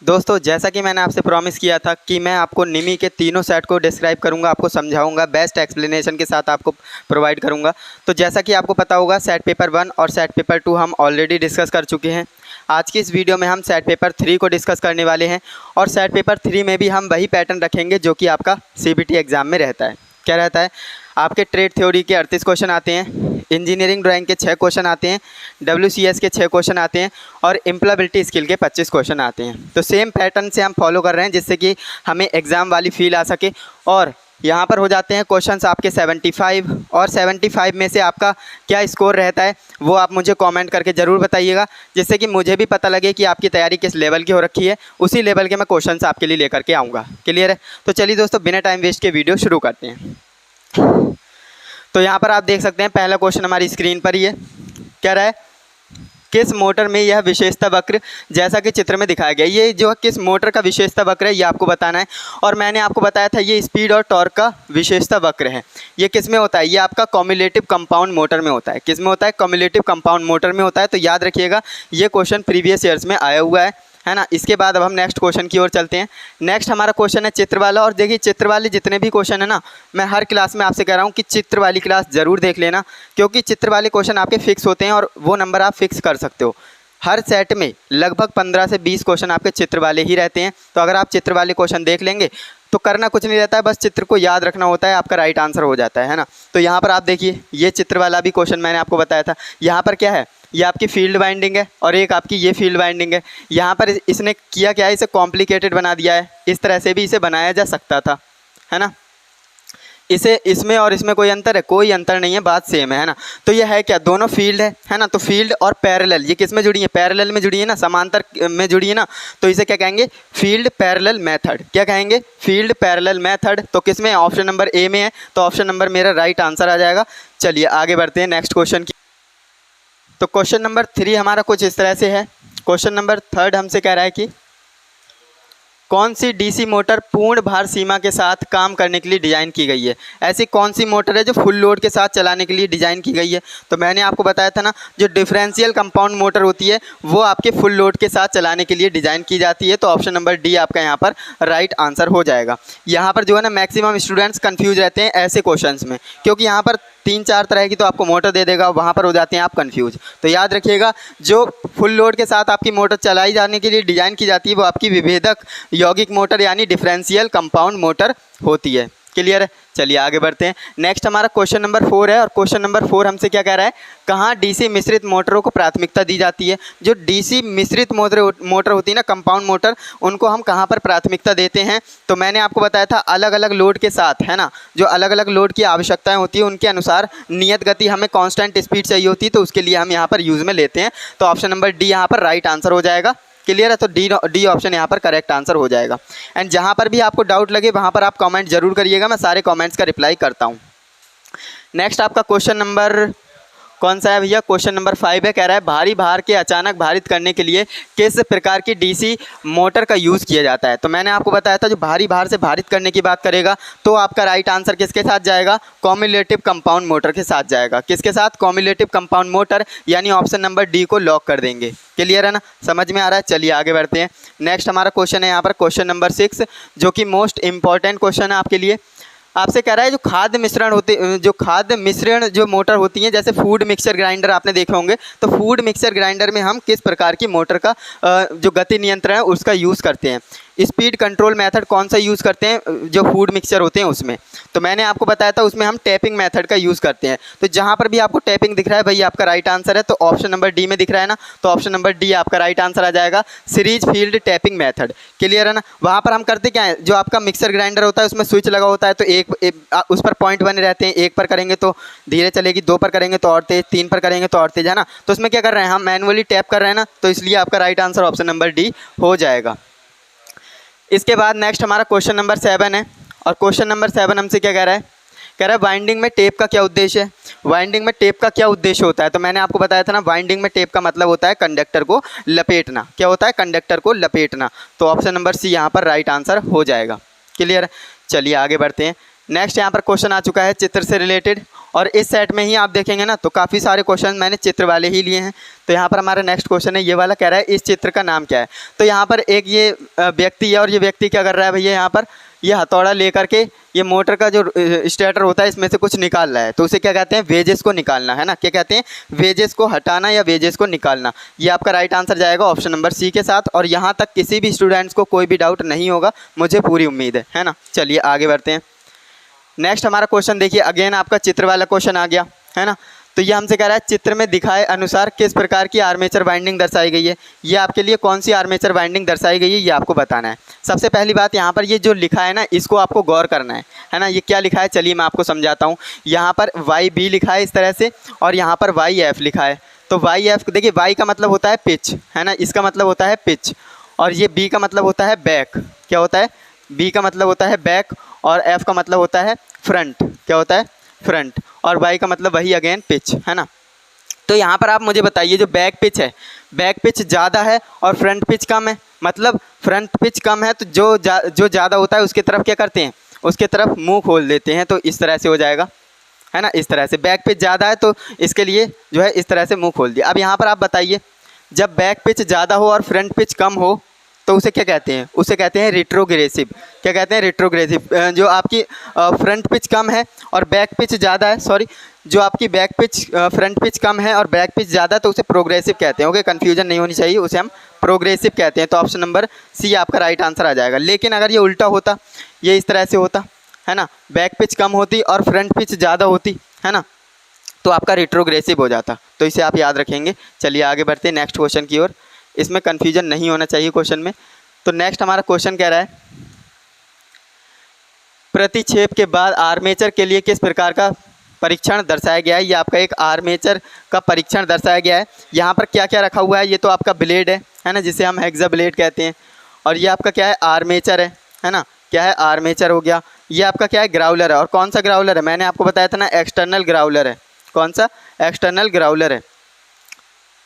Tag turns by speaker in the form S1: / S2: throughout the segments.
S1: दोस्तों जैसा कि मैंने आपसे प्रॉमिस किया था कि मैं आपको निमी के तीनों सेट को डिस्क्राइब करूंगा, आपको समझाऊंगा, बेस्ट एक्सप्लेनेशन के साथ आपको प्रोवाइड करूंगा। तो जैसा कि आपको पता होगा सेट पेपर 1 और सेट पेपर 2 हम ऑलरेडी डिस्कस कर चुके हैं। आज की इस वीडियो में हम सेट पेपर 3 को डिस्कस करने वाले हैं और सेट पेपर 3 में भी हम वही पैटर्न रखेंगे जो कि आपका CBT एग्ज़ाम में रहता है। क्या रहता है? आपके ट्रेड थ्योरी के 38 क्वेश्चन आते हैं, इंजीनियरिंग ड्राइंग के 6 क्वेश्चन आते हैं, WCS के 6 क्वेश्चन आते हैं और एम्प्लॉयबिलिटी स्किल के 25 क्वेश्चन आते हैं। तो सेम पैटर्न से हम फॉलो कर रहे हैं जिससे कि हमें एग्ज़ाम वाली फील आ सके। और यहाँ पर हो जाते हैं क्वेश्चंस आपके 75 और 75 में से आपका क्या स्कोर रहता है वो आप मुझे कमेंट करके ज़रूर बताइएगा, जिससे कि मुझे भी पता लगे कि आपकी तैयारी किस लेवल की हो रखी है। उसी लेवल के मैं क्वेश्चंस आपके लिए लेकर के आऊँगा। क्लियर है? तो चलिए दोस्तों बिना टाइम वेस्ट के वीडियो शुरू करते हैं। तो यहाँ पर आप देख सकते हैं पहला क्वेश्चन हमारी स्क्रीन पर ही है। क्या रहा है? किस मोटर में यह विशेषता वक्र जैसा कि चित्र में दिखाया गया, ये जो किस मोटर का विशेषता वक्र है ये आपको बताना है। और मैंने आपको बताया था ये स्पीड और टॉर्क का विशेषता वक्र है। ये किस में होता है? ये आपका कम्युलेटिव कंपाउंड मोटर में होता है। किस में होता है? कम्युलेटिव कंपाउंड मोटर में होता है। तो याद रखिएगा ये क्वेश्चन प्रीवियस ईयर्स में आया हुआ है ना। इसके बाद अब हम नेक्स्ट क्वेश्चन की ओर चलते हैं। नेक्स्ट हमारा क्वेश्चन है चित्र वाला। और देखिए चित्र वाले जितने भी क्वेश्चन है ना, मैं हर क्लास में आपसे कह रहा हूँ कि चित्र वाली क्लास ज़रूर देख लेना, क्योंकि चित्र वाले क्वेश्चन आपके फिक्स होते हैं और वो नंबर आप फिक्स कर सकते हो। हर सेट में लगभग 15 से 20 क्वेश्चन आपके चित्र वाले ही रहते हैं। तो अगर आप चित्र वाले क्वेश्चन देख लेंगे तो करना कुछ नहीं रहता है, बस चित्र को याद रखना होता है, आपका राइट आंसर हो जाता है ना। तो यहाँ पर आप देखिए ये चित्र वाला भी क्वेश्चन मैंने आपको बताया था। यहाँ पर क्या है? ये आपकी फील्ड वाइंडिंग है और एक आपकी ये फील्ड वाइंडिंग है। यहाँ पर इसने किया क्या है? इसे कॉम्प्लिकेटेड बना दिया है। इस तरह से भी इसे बनाया जा सकता था, है ना। इसे इसमें और इसमें कोई अंतर है? कोई अंतर नहीं है, बात सेम है ना। तो ये है क्या? दोनों फील्ड है ना। तो फील्ड और पैरेलल ये किस में जुड़ी है? पैरेलल में जुड़ी है ना, समांतर में जुड़ी है ना। तो इसे क्या कहेंगे? Field parallel method. क्या कहेंगे? Field parallel method. तो किस में? ऑप्शन नंबर ए में है। तो ऑप्शन नंबर मेरा राइट आंसर आ जाएगा। चलिए आगे बढ़ते हैं नेक्स्ट क्वेश्चन की। तो क्वेश्चन नंबर 3 हमारा कुछ इस तरह से है। क्वेश्चन नंबर 3 हमसे कह रहा है कि कौन सी DC मोटर पूर्ण भार सीमा के साथ काम करने के लिए डिज़ाइन की गई है? ऐसी कौन सी मोटर है जो फुल लोड के साथ चलाने के लिए डिज़ाइन की गई है? तो मैंने आपको बताया था ना, जो डिफरेंशियल कंपाउंड मोटर होती है वो आपके फुल लोड के साथ चलाने के लिए डिज़ाइन की जाती है। तो ऑप्शन नंबर डी आपका यहाँ पर राइट आंसर हो जाएगा। यहाँ पर जो है ना मैक्सिमम स्टूडेंट्स कन्फ्यूज रहते हैं ऐसे क्वेश्चन में, क्योंकि यहाँ पर 3-4 तरह की तो आपको मोटर दे देगा, वहाँ पर हो जाते हैं आप कंफ्यूज। तो याद रखिएगा जो फुल लोड के साथ आपकी मोटर चलाई जाने के लिए डिज़ाइन की जाती है वो आपकी विभेदक यौगिक मोटर यानी डिफरेंशियल कंपाउंड मोटर होती है। क्लियर है? चलिए आगे बढ़ते हैं। नेक्स्ट हमारा क्वेश्चन नंबर 4 है और क्वेश्चन नंबर 4 हमसे क्या कह रहा है? कहाँ DC मिश्रित मोटरों को प्राथमिकता दी जाती है? जो DC मिश्रित मोटर होती है ना, कंपाउंड मोटर, उनको हम कहाँ पर प्राथमिकता देते हैं? तो मैंने आपको बताया था अलग अलग लोड के साथ, है ना, जो अलग अलग लोड की आवश्यकताएं होती है उनके अनुसार नियत गति हमें कांस्टेंट स्पीड चाहिए होती है, तो उसके लिए हम यहाँ पर यूज़ में लेते हैं। तो ऑप्शन नंबर डी यहाँ पर राइट आंसर हो जाएगा। क्लियर है? तो डी ऑप्शन यहाँ पर करेक्ट आंसर हो जाएगा। एंड जहाँ पर भी आपको डाउट लगे वहाँ पर आप कमेंट जरूर करिएगा, मैं सारे कमेंट्स का रिप्लाई करता हूँ। नेक्स्ट आपका क्वेश्चन नंबर कौन सा है भैया? क्वेश्चन नंबर 5 है। कह रहा है भारी भार के अचानक भारित करने के लिए किस प्रकार की DC मोटर का यूज़ किया जाता है? तो मैंने आपको बताया था जो भारी भार से भारित करने की बात करेगा तो आपका राइट आंसर किसके साथ जाएगा? कॉम्युलेटिव कंपाउंड मोटर के साथ जाएगा। किसके साथ? कॉम्युलेटिव कंपाउंड मोटर, यानी ऑप्शन नंबर डी को लॉक कर देंगे। क्लियर है ना? समझ में आ रहा है? चलिए आगे बढ़ते हैं। नेक्स्ट हमारा क्वेश्चन है यहाँ पर क्वेश्चन नंबर 6, जो कि मोस्ट इंपॉर्टेंट क्वेश्चन है आपके लिए। आपसे कह रहा है जो खाद्य मिश्रण जो मोटर होती हैं, जैसे फूड मिक्सचर ग्राइंडर आपने देखे होंगे, तो फूड मिक्सचर ग्राइंडर में हम किस प्रकार की मोटर का जो गति नियंत्रण है उसका यूज़ करते हैं? स्पीड कंट्रोल मेथड कौन सा यूज़ करते हैं जो फूड मिक्सचर होते हैं उसमें? तो मैंने आपको बताया था उसमें हम टैपिंग मेथड का यूज़ करते हैं। तो जहाँ पर भी आपको टैपिंग दिख रहा है भाई आपका राइट आंसर है। तो ऑप्शन नंबर डी में दिख रहा है ना, तो ऑप्शन नंबर डी आपका राइट आंसर आ जाएगा, series field tapping method. Clear है ना? वहाँ पर हम करते क्या है, जो आपका मिक्सर ग्राइंडर होता है उसमें स्विच लगा होता है, तो एक उस पर पॉइंट बने रहते हैं। 1 पर करेंगे तो धीरे चलेगी, 2 पर करेंगे तो और तेज, 3 पर करेंगे तो और तेज, है ना। तो उसमें क्या कर रहे हैं हम? मैनुअली टैप कर रहे हैं ना, तो इसलिए आपका right answer option number D हो जाएगा। इसके बाद नेक्स्ट हमारा क्वेश्चन नंबर 7 है और क्वेश्चन नंबर 7 हमसे क्या कह रहा है? कह रहा है वाइंडिंग में टेप का क्या उद्देश्य है? वाइंडिंग में टेप का क्या उद्देश्य होता है? तो मैंने आपको बताया था ना, वाइंडिंग में टेप का मतलब होता है कंडक्टर को लपेटना। क्या होता है? कंडक्टर को लपेटना। तो ऑप्शन नंबर सी यहाँ पर राइट आंसर हो जाएगा। क्लियर है? चलिए आगे बढ़ते हैं। नेक्स्ट यहाँ पर क्वेश्चन आ चुका है चित्र से रिलेटेड, और इस सेट में ही आप देखेंगे ना तो काफ़ी सारे क्वेश्चन मैंने चित्र वाले ही लिए हैं। तो यहाँ पर हमारा नेक्स्ट क्वेश्चन है, ये वाला कह रहा है इस चित्र का नाम क्या है। तो यहाँ पर एक ये व्यक्ति है, और ये व्यक्ति क्या कर रहा है भैया, यहाँ पर ये हथौड़ा लेकर के ये मोटर का जो स्टेटर होता है इसमें से कुछ निकाल रहा है। तो उसे क्या कहते हैं, वेजेस को निकालना, है ना। क्या कहते हैं, वेजेस को हटाना या वेजेस को निकालना। ये आपका राइट आंसर जाएगा ऑप्शन नंबर सी के साथ। और यहाँ तक किसी भी स्टूडेंट्स को कोई भी डाउट नहीं होगा, मुझे पूरी उम्मीद है ना। चलिए आगे बढ़ते हैं। नेक्स्ट हमारा क्वेश्चन देखिए, अगेन आपका चित्र वाला क्वेश्चन आ गया, है ना। तो ये हमसे कह रहा है चित्र में दिखाए अनुसार किस प्रकार की आर्मेचर वाइंडिंग दर्शाई गई है। ये आपके लिए कौन सी आर्मेचर वाइंडिंग दर्शाई गई है, ये आपको बताना है। सबसे पहली बात यहाँ पर ये जो लिखा है ना, इसको आपको गौर करना है ना। ये क्या लिखा है, चलिए मैं आपको समझाता हूँ। यहाँ पर YB लिखा है इस तरह से, और यहाँ पर YF लिखा है। तो YF देखिए, Y का मतलब होता है पिच, है ना, इसका मतलब होता है पिच। और ये B का मतलब होता है बैक। क्या होता है, B का मतलब होता है बैक, और F का मतलब होता है फ्रंट। क्या होता है, फ्रंट। और Y का मतलब वही अगेन पिच, है ना। तो यहाँ पर आप मुझे बताइए, जो बैक पिच है, बैक पिच ज़्यादा है और फ्रंट पिच कम है। मतलब फ्रंट पिच कम है तो जो ज़्यादा होता है उसकी तरफ क्या करते हैं, उसके तरफ मुंह खोल देते हैं। तो इस तरह से हो जाएगा, है ना। इस तरह से बैक पिच ज़्यादा है तो इसके लिए जो है इस तरह से मुंह खोल दिया। अब यहाँ पर आप बताइए, जब बैक पिच ज़्यादा हो और फ्रंट पिच कम हो तो उसे क्या कहते हैं, उसे कहते हैं रिट्रोग्रेसिव। क्या कहते हैं, रिट्रोग्रेसिव। जो आपकी फ्रंट पिच कम है और बैक पिच ज़्यादा है, सॉरी, जो आपकी बैक पिच फ्रंट पिच कम है और बैक पिच ज़्यादा, तो उसे प्रोग्रेसिव कहते हैं। ओके, कन्फ्यूजन नहीं होनी चाहिए, उसे हम प्रोग्रेसिव कहते हैं। तो ऑप्शन नंबर सी आपका राइट आंसर आ जाएगा। लेकिन अगर ये उल्टा होता, ये इस तरह से होता, है ना, बैक पिच कम होती और फ्रंट पिच ज़्यादा होती, है ना, तो आपका रिट्रोग्रेसिव हो जाता। तो इसे आप याद रखेंगे। चलिए आगे बढ़ते हैं नेक्स्ट क्वेश्चन की ओर। इसमें कन्फ्यूजन नहीं होना चाहिए क्वेश्चन में। तो नेक्स्ट हमारा क्वेश्चन कह रहा है, प्रतिक्षेप के बाद आर्मेचर के लिए किस प्रकार का परीक्षण दर्शाया गया है। ये आपका एक आर्मेचर का परीक्षण दर्शाया गया है। यहाँ पर क्या क्या रखा हुआ है, ये तो आपका ब्लेड है ना, जिसे हम हेक्सा ब्लेड कहते हैं। और ये आपका क्या है, आर्मेचर है ना। क्या है, आर्मेचर हो गया। ये आपका क्या है, ग्राउलर है। और कौन सा ग्राउलर है, मैंने आपको बताया था ना, एक्सटर्नल ग्राउलर है। कौन सा, एक्सटर्नल ग्राउलर है।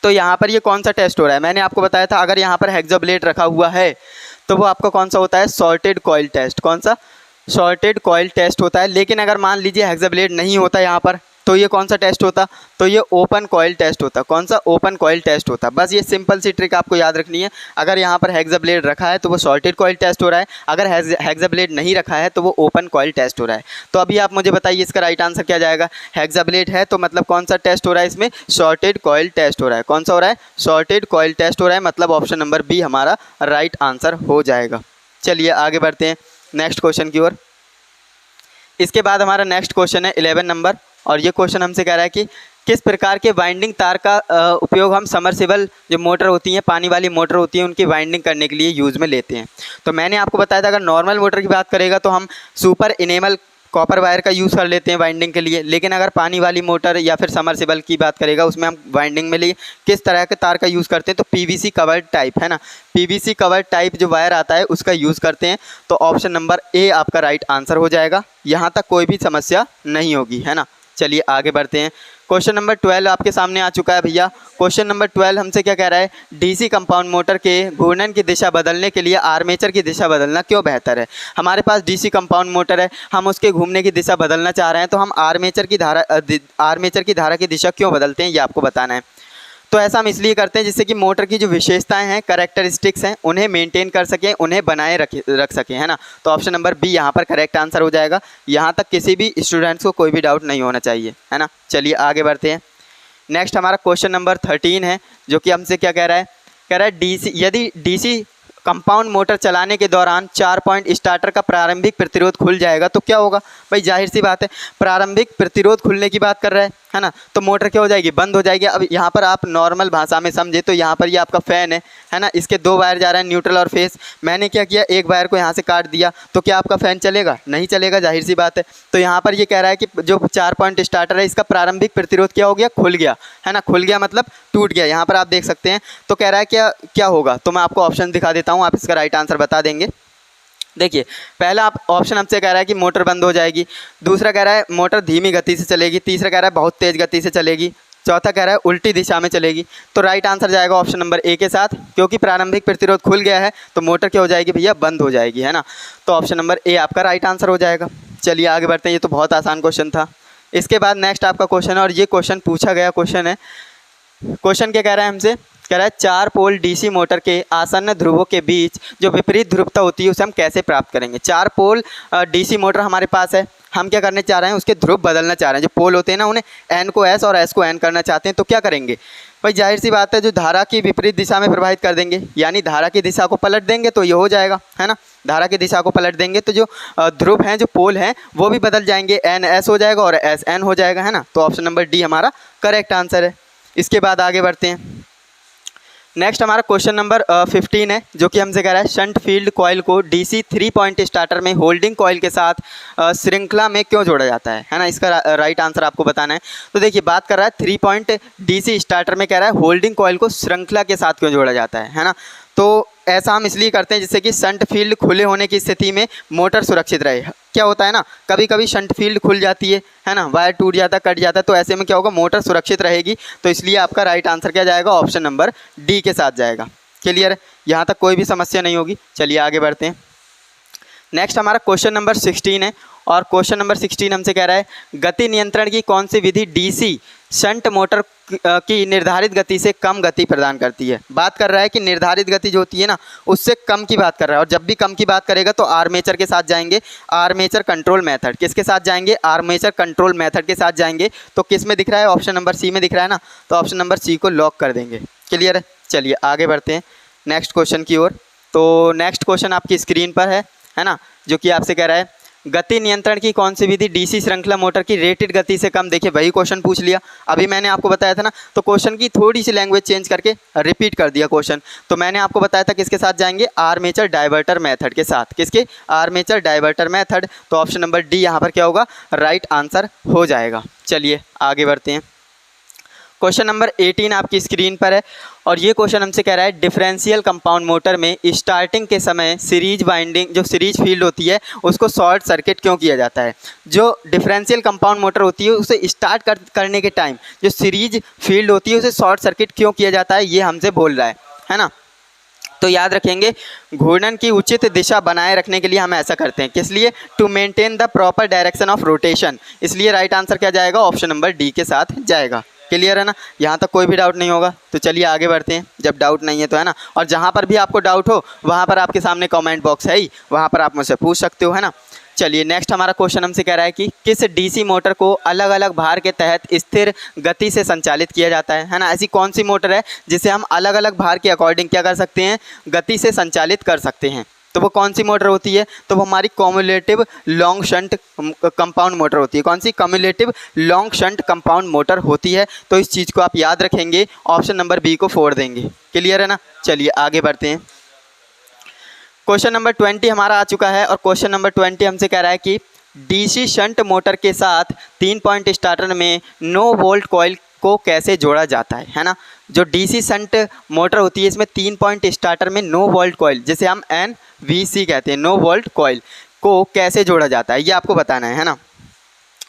S1: तो यहाँ पर ये कौन सा टेस्ट हो रहा है, मैंने आपको बताया था, अगर यहाँ पर हेक्सा ब्लेड रखा हुआ है तो वो आपका कौन सा होता है, सॉर्टेड कॉइल टेस्ट। कौन सा, सॉर्टेड कॉइल टेस्ट होता है। लेकिन अगर मान लीजिए हेक्सा ब्लेड नहीं होता यहाँ पर, तो ये कौन सा टेस्ट होता, तो ये ओपन कॉइल टेस्ट होता। कौन सा, ओपन कॉइल टेस्ट होता। बस ये सिंपल सी ट्रिक आपको याद रखनी है। अगर यहाँ पर हेक्सा ब्लेड रखा है तो वो सॉर्टेड कॉइल टेस्ट हो रहा है, अगर हेक्सा ब्लेड नहीं रखा है तो वो ओपन कॉइल टेस्ट हो रहा है। तो अभी आप मुझे बताइए इसका राइट आंसर क्या जाएगा। हेक्सा ब्लेड है तो मतलब कौन सा टेस्ट हो रहा है, इसमें सॉर्टेड कॉइल टेस्ट हो रहा है। कौन सा हो रहा है, सॉर्टेड कॉइल टेस्ट हो रहा है। मतलब ऑप्शन नंबर बी हमारा राइट आंसर हो जाएगा। चलिए आगे बढ़ते हैं नेक्स्ट क्वेश्चन की ओर। इसके बाद हमारा नेक्स्ट क्वेश्चन है 11 नंबर, और ये क्वेश्चन हमसे कह रहा है कि किस प्रकार के वाइंडिंग तार का उपयोग हम समरसेबल जो मोटर होती हैं, पानी वाली मोटर होती हैं, उनकी वाइंडिंग करने के लिए यूज़ में लेते हैं। तो मैंने आपको बताया था, अगर नॉर्मल मोटर की बात करेगा तो हम सुपर इनेमल कॉपर वायर का यूज़ कर लेते हैं वाइंडिंग के लिए। लेकिन अगर पानी वाली मोटर या फिर समरसेबल की बात करेगा, उसमें हम वाइंडिंग में लिए किस तरह के तार का यूज़ करते हैं, तो PVC कवर्ड टाइप, है ना, PVC कवर्ड टाइप जो वायर आता है उसका यूज़ करते हैं। तो ऑप्शन नंबर ए आपका राइट आंसर हो जाएगा। यहाँ तक कोई भी समस्या नहीं होगी, है ना। चलिए आगे बढ़ते हैं। क्वेश्चन नंबर 12 आपके सामने आ चुका है भैया। क्वेश्चन नंबर 12 हमसे क्या कह रहा है, डीसी कंपाउंड मोटर के घूर्णन की दिशा बदलने के लिए आर्मेचर की दिशा बदलना क्यों बेहतर है। हमारे पास डीसी कंपाउंड मोटर है, हम उसके घूमने की दिशा बदलना चाह रहे हैं, तो हम आर्मेचर की धारा की दिशा क्यों बदलते हैं, ये आपको बताना है। तो ऐसा हम इसलिए करते हैं जिससे कि मोटर की जो विशेषताएं हैं, कैरेक्टरिस्टिक्स हैं, उन्हें मेंटेन कर सकें, उन्हें बनाए रख सकें, है ना। तो ऑप्शन नंबर बी यहाँ पर करेक्ट आंसर हो जाएगा। यहाँ तक किसी भी स्टूडेंट्स को कोई भी डाउट नहीं होना चाहिए, है ना। चलिए आगे बढ़ते हैं। नेक्स्ट हमारा क्वेश्चन नंबर 13 है, जो कि हमसे क्या कह रहा है डीसी, यदि डीसी कंपाउंड मोटर चलाने के दौरान 4 पॉइंट स्टार्टर का प्रारंभिक प्रतिरोध खुल जाएगा तो क्या होगा। भाई जाहिर सी बात है, प्रारंभिक प्रतिरोध खुलने की बात कर रहा है ना, तो मोटर क्या हो जाएगी, बंद हो जाएगी। अब यहाँ पर आप नॉर्मल भाषा में समझे तो यहाँ पर ये आपका फ़ैन है ना, इसके 2 वायर जा रहे हैं, न्यूट्रल और फेस। मैंने क्या किया, एक वायर को यहाँ से काट दिया, तो क्या आपका फ़ैन चलेगा, नहीं चलेगा, जाहिर सी बात है। तो यहाँ पर ये कह रहा है कि जो 4 पॉइंट स्टार्टर है, इसका प्रारंभिक प्रतिरोध क्या हो गया, खुल गया, है ना। खुल गया मतलब टूट गया, यहाँ पर आप देख सकते हैं। तो कह रहा है क्या होगा, तो मैं आपको ऑप्शन दिखा देता हूँ, आप इसका राइट आंसर बता देंगे। देखिए, पहला आप ऑप्शन हमसे कह रहा है कि मोटर बंद हो जाएगी, दूसरा कह रहा है मोटर धीमी गति से चलेगी, तीसरा कह रहा है बहुत तेज़ गति से चलेगी, चौथा कह रहा है उल्टी दिशा में चलेगी। तो राइट आंसर जाएगा ऑप्शन नंबर ए के साथ, क्योंकि प्रारंभिक प्रतिरोध खुल गया है तो मोटर क्या हो जाएगी भैया, बंद हो जाएगी, है ना। तो ऑप्शन नंबर ए आपका राइट आंसर हो जाएगा। चलिए आगे बढ़ते हैं, ये तो बहुत आसान क्वेश्चन था। इसके बाद नेक्स्ट आपका क्वेश्चन है, और ये क्वेश्चन पूछा गया क्वेश्चन है। क्वेश्चन क्या कह रहा है हमसे, कह रहा है 4 पोल डीसी मोटर के आसन्न ध्रुवों के बीच जो विपरीत ध्रुवता होती है उसे हम कैसे प्राप्त करेंगे। 4 पोल डीसी मोटर हमारे पास है, हम क्या करने चाह रहे हैं, उसके ध्रुव बदलना चाह रहे हैं। जो पोल होते हैं ना, उन्हें एन को एस और एस को एन करना चाहते हैं। तो क्या करेंगे भाई, जाहिर सी बात है, जो धारा की विपरीत दिशा में प्रवाहित कर देंगे, यानी धारा की दिशा को पलट देंगे तो ये हो जाएगा, है ना। धारा की दिशा को पलट देंगे तो जो ध्रुव हैं, जो पोल हैं, वो भी बदल जाएंगे, एन एस हो जाएगा और एस एन हो जाएगा, है ना। तो ऑप्शन नंबर डी हमारा करेक्ट आंसर है। इसके बाद आगे बढ़ते हैं। नेक्स्ट हमारा क्वेश्चन नंबर 15 है, जो कि हमसे कह रहा है शंट फील्ड कॉइल को डीसी 3 पॉइंट स्टार्टर में होल्डिंग कॉइल के साथ श्रृंखला में क्यों जोड़ा जाता है ना। इसका राइट आंसर आपको बताना है। तो देखिए, बात कर रहा है 3 पॉइंट डीसी स्टार्टर में, कह रहा है होल्डिंग कॉइल को श्रृंखला के साथ क्यों जोड़ा जाता है ना। तो ऐसा हम इसलिए करते हैं जिससे कि शंट फील्ड खुले होने की स्थिति में मोटर सुरक्षित रहे। क्या होता है ना, कभी कभी शंट फील्ड खुल जाती है ना, वायर टूट जाता है, कट जाता है, तो ऐसे में क्या होगा, मोटर सुरक्षित रहेगी। तो इसलिए आपका राइट आंसर क्या जाएगा, ऑप्शन नंबर डी के साथ जाएगा। क्लियर है, यहाँ तक कोई भी समस्या नहीं होगी। चलिए आगे बढ़ते हैं। नेक्स्ट हमारा क्वेश्चन नंबर 16 है, और क्वेश्चन नंबर 16 हमसे कह रहा है गति नियंत्रण की कौन सी विधि डीसी शंट मोटर की निर्धारित गति से कम गति प्रदान करती है। बात कर रहा है कि निर्धारित गति जो होती है ना, उससे कम की बात कर रहा है। और जब भी कम की बात करेगा तो आर्मेचर के साथ जाएंगे, आर्मेचर कंट्रोल मेथड। किसके साथ जाएंगे, आर्मेचर कंट्रोल मेथड के साथ जाएंगे। तो किस में दिख रहा है, ऑप्शन नंबर सी में दिख रहा है ना, तो ऑप्शन नंबर सी को लॉक कर देंगे। क्लियर है, चलिए आगे बढ़ते हैं नेक्स्ट क्वेश्चन की ओर। तो नेक्स्ट क्वेश्चन आपकी स्क्रीन पर है ना, जो कि आपसे कह रहा है गति नियंत्रण की कौन सी विधि डीसी श्रृंखला मोटर की रेटेड गति से कम। देखिए, वही क्वेश्चन पूछ लिया, अभी मैंने आपको बताया था ना। तो क्वेश्चन की थोड़ी सी लैंग्वेज चेंज करके रिपीट कर दिया क्वेश्चन। तो मैंने आपको बताया था किसके साथ जाएंगे, आर्मेचर डाइवर्टर मेथड के साथ। किसके, आर्मेचर डाइवर्टर मेथड। तो ऑप्शन नंबर डी यहाँ पर क्या होगा, राइट आंसर हो जाएगा। चलिए आगे बढ़ते हैं। क्वेश्चन नंबर 18 आपकी स्क्रीन पर है, और ये क्वेश्चन हमसे कह रहा है डिफरेंशियल कंपाउंड मोटर में स्टार्टिंग के समय सीरीज वाइंडिंग, जो सीरीज फील्ड होती है, उसको शॉर्ट सर्किट क्यों किया जाता है। जो डिफरेंशियल कंपाउंड मोटर होती है, उसे स्टार्ट करने के टाइम जो सीरीज फील्ड होती है, उसे शॉर्ट सर्किट क्यों किया जाता है, ये हमसे बोल रहा है ना। तो याद रखेंगे, घूर्णन की उचित दिशा बनाए रखने के लिए हम ऐसा करते हैं। किस लिए, to maintain the proper direction of rotation. इसलिए राइट आंसर क्या जाएगा, ऑप्शन नंबर डी के साथ जाएगा। क्लियर है ना, यहाँ तक कोई भी डाउट नहीं होगा। तो चलिए आगे बढ़ते हैं, जब डाउट नहीं है तो, है ना। और जहाँ पर भी आपको डाउट हो, वहाँ पर आपके सामने कमेंट बॉक्स है ही, वहाँ पर आप मुझसे पूछ सकते हो, है ना। चलिए नेक्स्ट हमारा क्वेश्चन हमसे कह रहा है कि किस डीसी मोटर को अलग अलग भार के तहत स्थिर गति से संचालित किया जाता है ना। ऐसी कौन सी मोटर है जिसे हम अलग अलग भार के अकॉर्डिंग क्या कर सकते हैं, गति से संचालित कर सकते हैं। तो वो कौन सी मोटर होती है, तो वो हमारी cumulative long shunt compound motor होती है। कौन सी, cumulative long shunt compound motor होती है। तो इस चीज़ को आप याद रखेंगे, ऑप्शन नंबर बी को फोड़ देंगे। क्लियर है ना, चलिए आगे बढ़ते हैं। क्वेश्चन नंबर 20 हमारा आ चुका है, और क्वेश्चन नंबर 20 हमसे कह रहा है कि डीसी शंट मोटर के साथ 3 पॉइंट स्टार्टर में नो वोल्ट कॉइल को कैसे जोड़ा जाता है ना। जो डीसी शंट मोटर होती है, इसमें 3 पॉइंट स्टार्टर में नो वोल्ट कॉइल, जिसे हम NVC कहते हैं, नो वोल्ट कॉइल को कैसे जोड़ा जाता है, ये आपको बताना है ना।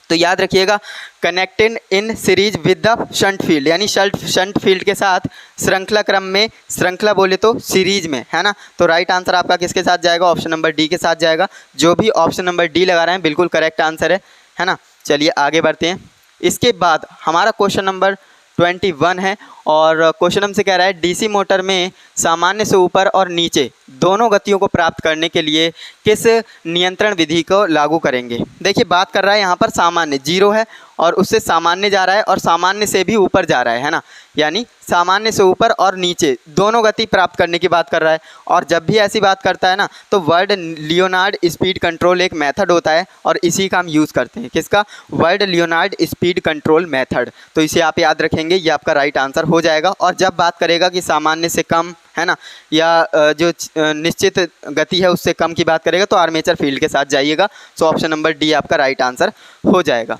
S1: तो याद रखिएगा, connected in series with the shunt field, यानी शंट फील्ड के साथ श्रृंखला क्रम में, श्रृंखला बोले तो सीरीज में, है ना। तो राइट आंसर आपका किसके साथ जाएगा, ऑप्शन नंबर डी के साथ जाएगा। जो भी ऑप्शन नंबर डी लगा रहे हैं बिल्कुल करेक्ट आंसर है ना। चलिए आगे बढ़ते हैं। इसके बाद हमारा क्वेश्चन नंबर 21 है, और क्वेश्चन हमसे कह रहा है डीसी मोटर में सामान्य से ऊपर और नीचे दोनों गतियों को प्राप्त करने के लिए किस नियंत्रण विधि को लागू करेंगे। देखिए, बात कर रहा है यहाँ पर सामान्य 0 है, और उससे सामान्य जा रहा है, और सामान्य से भी ऊपर जा रहा है ना। यानी सामान्य से ऊपर और नीचे दोनों गति प्राप्त करने की बात कर रहा है। और जब भी ऐसी बात करता है ना, तो वर्ड लियोनार्ड स्पीड कंट्रोल एक मेथड होता है, और इसी का हम यूज़ करते हैं। किसका, word Leonard speed control method. तो इसे आप याद रखेंगे, ये आपका राइट आंसर हो जाएगा। और जब बात करेगा कि सामान्य से कम, है ना, या जो निश्चित गति है उससे कम की बात करेगा, तो आर्मेचर फील्ड के साथ जाइएगा। सो ऑप्शन नंबर डी आपका राइट आंसर हो जाएगा।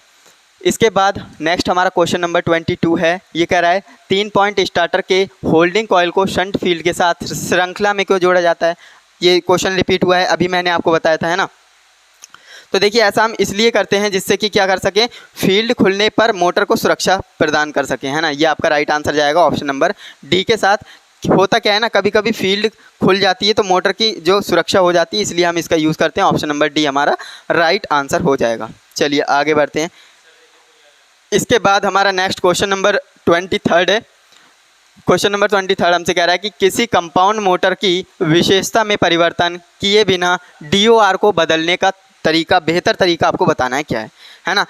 S1: इसके बाद नेक्स्ट हमारा क्वेश्चन नंबर 22 है। ये कह रहा है 3 पॉइंट स्टार्टर के होल्डिंग कॉइल को शंट फील्ड के साथ श्रृंखला में क्यों जोड़ा जाता है। ये क्वेश्चन रिपीट हुआ है, अभी मैंने आपको बताया था, है ना। तो देखिए, ऐसा हम इसलिए करते हैं जिससे कि क्या कर सकें, फील्ड खुलने पर मोटर को सुरक्षा प्रदान कर सकें, है ना। ये आपका राइट आंसर जाएगा ऑप्शन नंबर डी के साथ। होता क्या है ना, कभी कभी फील्ड खुल जाती है तो मोटर की जो सुरक्षा हो जाती है, इसलिए हम इसका यूज़ करते हैं। ऑप्शन नंबर डी हमारा राइट आंसर हो जाएगा। चलिए आगे बढ़ते हैं। इसके बाद हमारा नेक्स्ट क्वेश्चन नंबर 23 है। क्वेश्चन नंबर 23 हमसे कह रहा है कि किसी कंपाउंड मोटर की विशेषता में परिवर्तन किए बिना DOR को बदलने का तरीका, बेहतर तरीका आपको बताना है क्या है ना।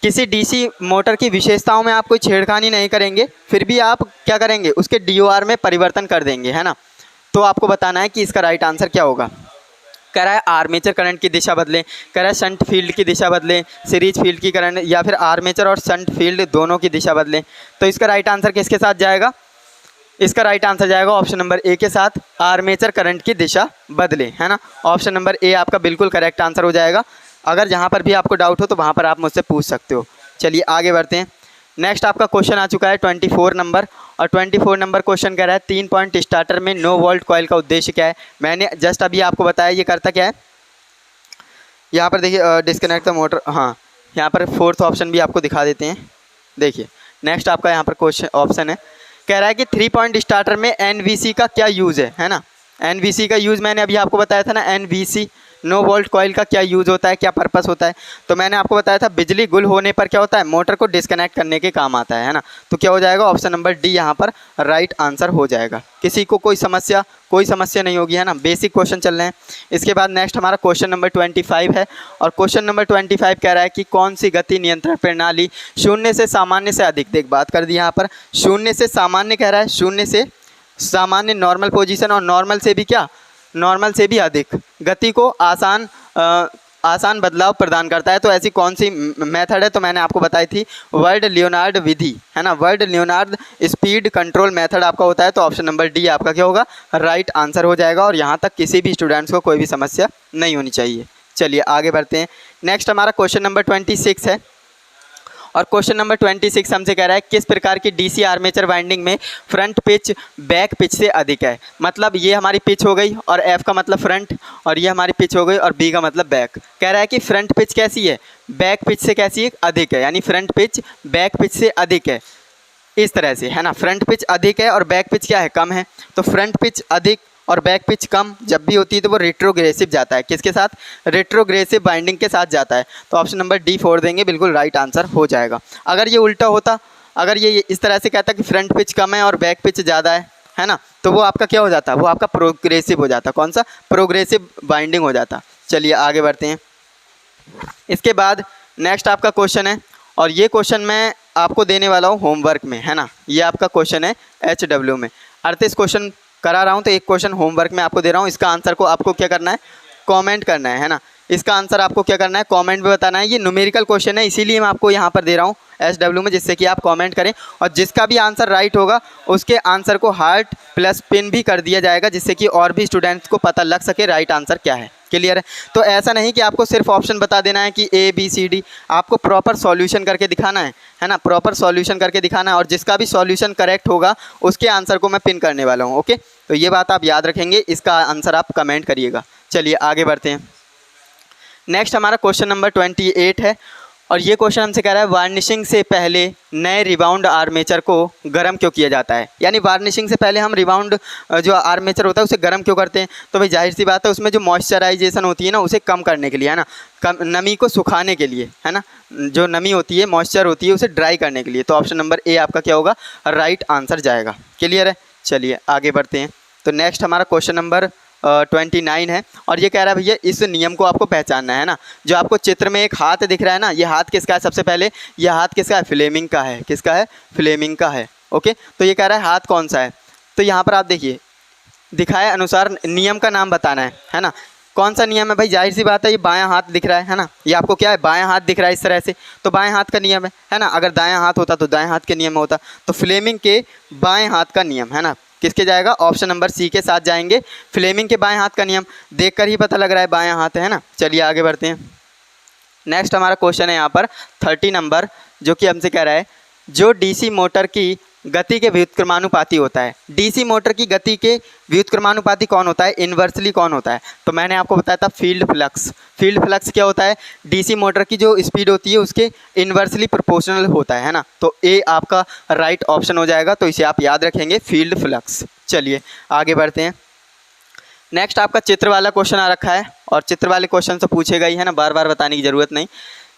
S1: किसी DC मोटर की विशेषताओं में आप कोई छेड़खानी नहीं करेंगे, फिर भी आप क्या करेंगे, उसके DOR में परिवर्तन कर देंगे, है ना। तो आपको बताना है कि इसका राइट आंसर क्या होगा। कह रहा है आर्मेचर करंट की दिशा बदलें, कह रहा है शंट फील्ड की दिशा बदलें, सीरीज फील्ड की करंट, या फिर आर्मेचर और शंट फील्ड दोनों की दिशा बदलें। तो इसका राइट आंसर किसके साथ जाएगा, इसका राइट आंसर जाएगा ऑप्शन नंबर ए के साथ, आर्मेचर करंट की दिशा बदले, है ना। ऑप्शन नंबर ए आपका बिल्कुल करेक्ट आंसर हो जाएगा। अगर जहाँ पर भी आपको डाउट हो तो वहाँ पर आप मुझसे पूछ सकते हो। चलिए आगे बढ़ते हैं। नेक्स्ट आपका क्वेश्चन आ चुका है 24 नंबर, और 24 नंबर क्वेश्चन कह रहा है 3 पॉइंट स्टार्टर में नो वोल्ट कॉइल का उद्देश्य क्या है। मैंने जस्ट अभी आपको बताया ये करता क्या है। यहाँ पर देखिए डिस्कनेक्ट द मोटर, हाँ यहाँ पर फोर्थ ऑप्शन भी आपको दिखा देते हैं। देखिए नेक्स्ट आपका यहाँ पर क्वेश्चन ऑप्शन है, कह रहा है कि 3 पॉइंट स्टार्टर में NVC का क्या यूज़ है ना। NVC का यूज़ मैंने अभी आपको बताया था ना, NVC नो वोल्ट कॉइल का क्या यूज़ होता है, क्या पर्पस होता है। तो मैंने आपको बताया था बिजली गुल होने पर क्या होता है, मोटर को डिस्कनेक्ट करने के काम आता है ना। तो क्या हो जाएगा, ऑप्शन नंबर डी यहाँ पर राइट आंसर हो जाएगा। किसी को कोई समस्या नहीं होगी, है ना। बेसिक क्वेश्चन चल रहे हैं। इसके बाद नेक्स्ट हमारा क्वेश्चन नंबर 25 है, और क्वेश्चन नंबर 25 कह रहा है कि कौन सी गति नियंत्रण प्रणाली शून्य से सामान्य से अधिक, देख बात कर दी यहाँ पर, शून्य से सामान्य कह रहा है, शून्य से सामान्य नॉर्मल पोजीशन, और नॉर्मल से भी क्या, नॉर्मल से भी अधिक गति को आसान बदलाव प्रदान करता है। तो ऐसी कौन सी मेथड है, तो मैंने आपको बताई थी वर्ल्ड लियोनार्ड विधि, है ना। World Leonard speed control method आपका होता है। तो ऑप्शन नंबर डी आपका क्या होगा, राइट आंसर हो जाएगा। और यहाँ तक किसी भी स्टूडेंट्स को कोई भी समस्या नहीं होनी चाहिए। चलिए आगे बढ़ते हैं। नेक्स्ट हमारा क्वेश्चन नंबर 26 है, और क्वेश्चन नंबर 26 हमसे कह रहा है किस प्रकार की DC आर्मेचर वाइंडिंग में फ्रंट पिच बैक पिच से अधिक है। मतलब ये हमारी पिच हो गई, और F का मतलब फ्रंट, और ये हमारी पिच हो गई, और B का मतलब बैक। कह रहा है कि फ्रंट पिच कैसी है, बैक पिच से कैसी है, अधिक है, यानी फ्रंट पिच बैक पिच से अधिक है, इस तरह से, है ना। फ्रंट पिच अधिक है और बैक पिच क्या है, कम है। तो फ्रंट पिच अधिक और बैक पिच कम जब भी होती है तो वो रेट्रोग्रेसिव जाता है, किसके साथ, रेट्रोग्रेसिव बाइंडिंग के साथ जाता है। तो ऑप्शन नंबर डी 4 देंगे, बिल्कुल राइट आंसर हो जाएगा। अगर ये उल्टा होता, अगर ये इस तरह से कहता कि फ्रंट पिच कम है और बैक पिच ज़्यादा है ना, तो वो आपका क्या हो जाता, वो आपका प्रोग्रेसिव हो जाता। कौन सा, प्रोग्रेसिव बाइंडिंग हो जाता। चलिए आगे बढ़ते हैं। इसके बाद नेक्स्ट आपका क्वेश्चन है, और ये क्वेश्चन मैं आपको देने वाला हूँ होमवर्क में, है ना। ये आपका क्वेश्चन है HW में। 38 क्वेश्चन करा रहा हूँ, तो एक क्वेश्चन होमवर्क में आपको दे रहा हूँ। इसका आंसर को आपको क्या करना है, कमेंट करना है ना। इसका आंसर आपको क्या करना है, कमेंट में बताना है। ये न्यूमेरिकल क्वेश्चन है, इसीलिए मैं आपको यहाँ पर दे रहा हूँ SW में, जिससे कि आप कमेंट करें, और जिसका भी आंसर राइट होगा उसके आंसर को हार्ट प्लस पिन भी कर दिया जाएगा, जिससे कि और भी स्टूडेंट्स को पता लग सके राइट आंसर क्या है। क्लियर है। तो ऐसा नहीं कि आपको सिर्फ ऑप्शन बता देना है कि ABCD, आपको प्रॉपर सॉल्यूशन करके दिखाना है ना। प्रॉपर सॉल्यूशन करके दिखाना है, और जिसका भी सॉल्यूशन करेक्ट होगा उसके आंसर को मैं पिन करने वाला हूँ। ओके, तो ये बात आप याद रखेंगे, इसका आंसर आप कमेंट करिएगा। चलिए आगे बढ़ते हैं। नेक्स्ट हमारा क्वेश्चन नंबर 28 है, और ये क्वेश्चन हमसे कह रहा है वार्निशिंग से पहले नए रिबाउंड आर्मेचर को गर्म क्यों किया जाता है। यानी वार्निशिंग से पहले हम रिबाउंड जो आर्मेचर होता है उसे गर्म क्यों करते हैं। तो भाई जाहिर सी बात है, उसमें जो मॉइस्चराइजेशन होती है ना, उसे कम करने के लिए, है ना, नमी को सुखाने के लिए, है ना। जो नमी होती है, मॉइस्चर होती है, उसे ड्राई करने के लिए। तो ऑप्शन नंबर ए आपका क्या होगा, राइट आंसर जाएगा। क्लियर है। चलिए आगे बढ़ते हैं। तो नेक्स्ट हमारा क्वेश्चन नंबर 29 है, और ये कह रहा है भैया इस नियम को आपको पहचानना है ना। जो आपको चित्र में एक हाथ दिख रहा है ना, ये हाथ किसका है, सबसे पहले ये हाथ किसका है, फ्लेमिंग का है। किसका है, फ्लेमिंग का है। ओके, तो ये कह रहा है हाथ कौन सा है। तो यहाँ पर आप देखिए दिखाए अनुसार नियम का नाम बताना है ना। कौन सा नियम है भाई, जाहिर सी बात है ये बायां हाथ दिख रहा है ना। ये आपको क्या है, बायां हाथ दिख रहा है इस तरह से, तो बाएं हाथ का नियम है ना। अगर दायां हाथ होता तो दाएं हाथ के नियम में होता। तो फ्लेमिंग के बाएं हाथ का नियम, है ना, किसके जाएगा, ऑप्शन नंबर सी के साथ जाएंगे। फ्लेमिंग के बाएं हाथ का नियम देखकर ही पता लग रहा है बायां हाथ है ना। चलिए आगे बढ़ते हैं। नेक्स्ट हमारा क्वेश्चन है यहाँ पर 30 नंबर, जो कि हमसे कह रहा है जो DC मोटर की गति के व्युत्क्रमानुपाती होता है। DC मोटर की गति के व्युत्क्रमानुपाती कौन होता है, इन्वर्सली कौन होता है। तो मैंने आपको बताया था फील्ड फ्लक्स। फील्ड फ्लक्स क्या होता है, DC मोटर की जो स्पीड होती है उसके इन्वर्सली प्रोपोर्शनल होता है ना। तो ए आपका राइट ऑप्शन हो जाएगा। तो इसे आप याद रखेंगे, फील्ड फ्लक्स। चलिए आगे बढ़ते हैं। नेक्स्ट आपका चित्र वाला क्वेश्चन आ रखा है और चित्र वाले क्वेश्चन से पूछेगा ही है ना, बार बार बताने की ज़रूरत नहीं।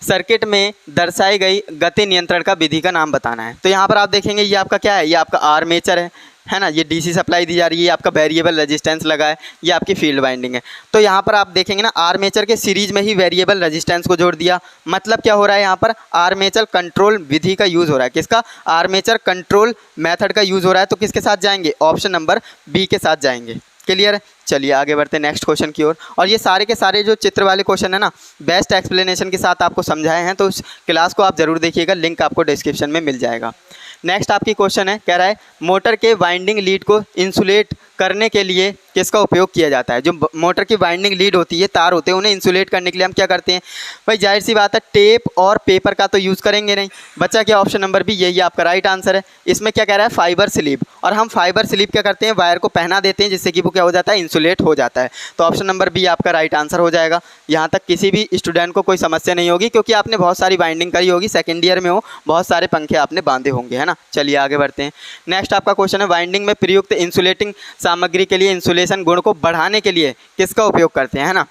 S1: सर्किट में दर्शाई गई गति नियंत्रण का विधि का नाम बताना है। तो यहाँ पर आप देखेंगे ये आपका क्या है, ये आपका आर्मेचर है ना, ये डीसी सप्लाई दी जा रही है, ये आपका वेरिएबल रेजिस्टेंस लगा है, ये आपकी फील्ड वाइंडिंग है। तो यहाँ पर आप देखेंगे ना, आर्मेचर के सीरीज में ही वेरिएबल रेजिस्टेंस को जोड़ दिया। मतलब क्या हो रहा है, यहाँ पर आर्मेचर कंट्रोल विधि का यूज़ हो रहा है। किसका? आर्मेचर कंट्रोल मेथड का यूज़ हो रहा है। तो किसके साथ जाएंगे? ऑप्शन नंबर बी के साथ जाएंगे। क्लियर है? चलिए आगे बढ़ते हैं नेक्स्ट क्वेश्चन की ओर। और ये सारे के सारे जो चित्र वाले क्वेश्चन है ना, बेस्ट एक्सप्लेनेशन के साथ आपको समझाए हैं, तो उस क्लास को आप ज़रूर देखिएगा, लिंक आपको डिस्क्रिप्शन में मिल जाएगा। नेक्स्ट आपकी क्वेश्चन है, कह रहा है मोटर के वाइंडिंग लीड को इंसुलेट करने के लिए किसका उपयोग किया जाता है? जो मोटर की वाइंडिंग लीड होती है, तार होते हैं, उन्हें इंसुलेट करने के लिए हम क्या करते हैं भाई? जाहिर सी बात है, टेप और पेपर का तो यूज़ करेंगे नहीं। बच्चा क्या? ऑप्शन नंबर बी, यही आपका राइट आंसर है। इसमें क्या कह रहा है? Fibre sleeve. और हम फाइबर स्लीव क्या करते हैं? वायर को पहना देते हैं, जिससे कि वो क्या हो जाता है? इंसुलेट हो जाता है। तो ऑप्शन नंबर बी आपका राइट आंसर हो जाएगा। यहाँ तक किसी भी स्टूडेंट को कोई समस्या नहीं होगी, क्योंकि आपने बहुत सारी वाइंडिंग करी होगी, सेकेंड ईयर में हो, बहुत सारे पंखे आपने बांधे होंगे, है ना। चलिए आगे बढ़ते हैं। नेक्स्ट आपका क्वेश्चन है, वाइंडिंग में प्रयुक्त इंसुलेटिंग सामग्री के लिए इंसुलेशन गुण को बढ़ाने के लिए किसका उपयोग करते हैं, है ना।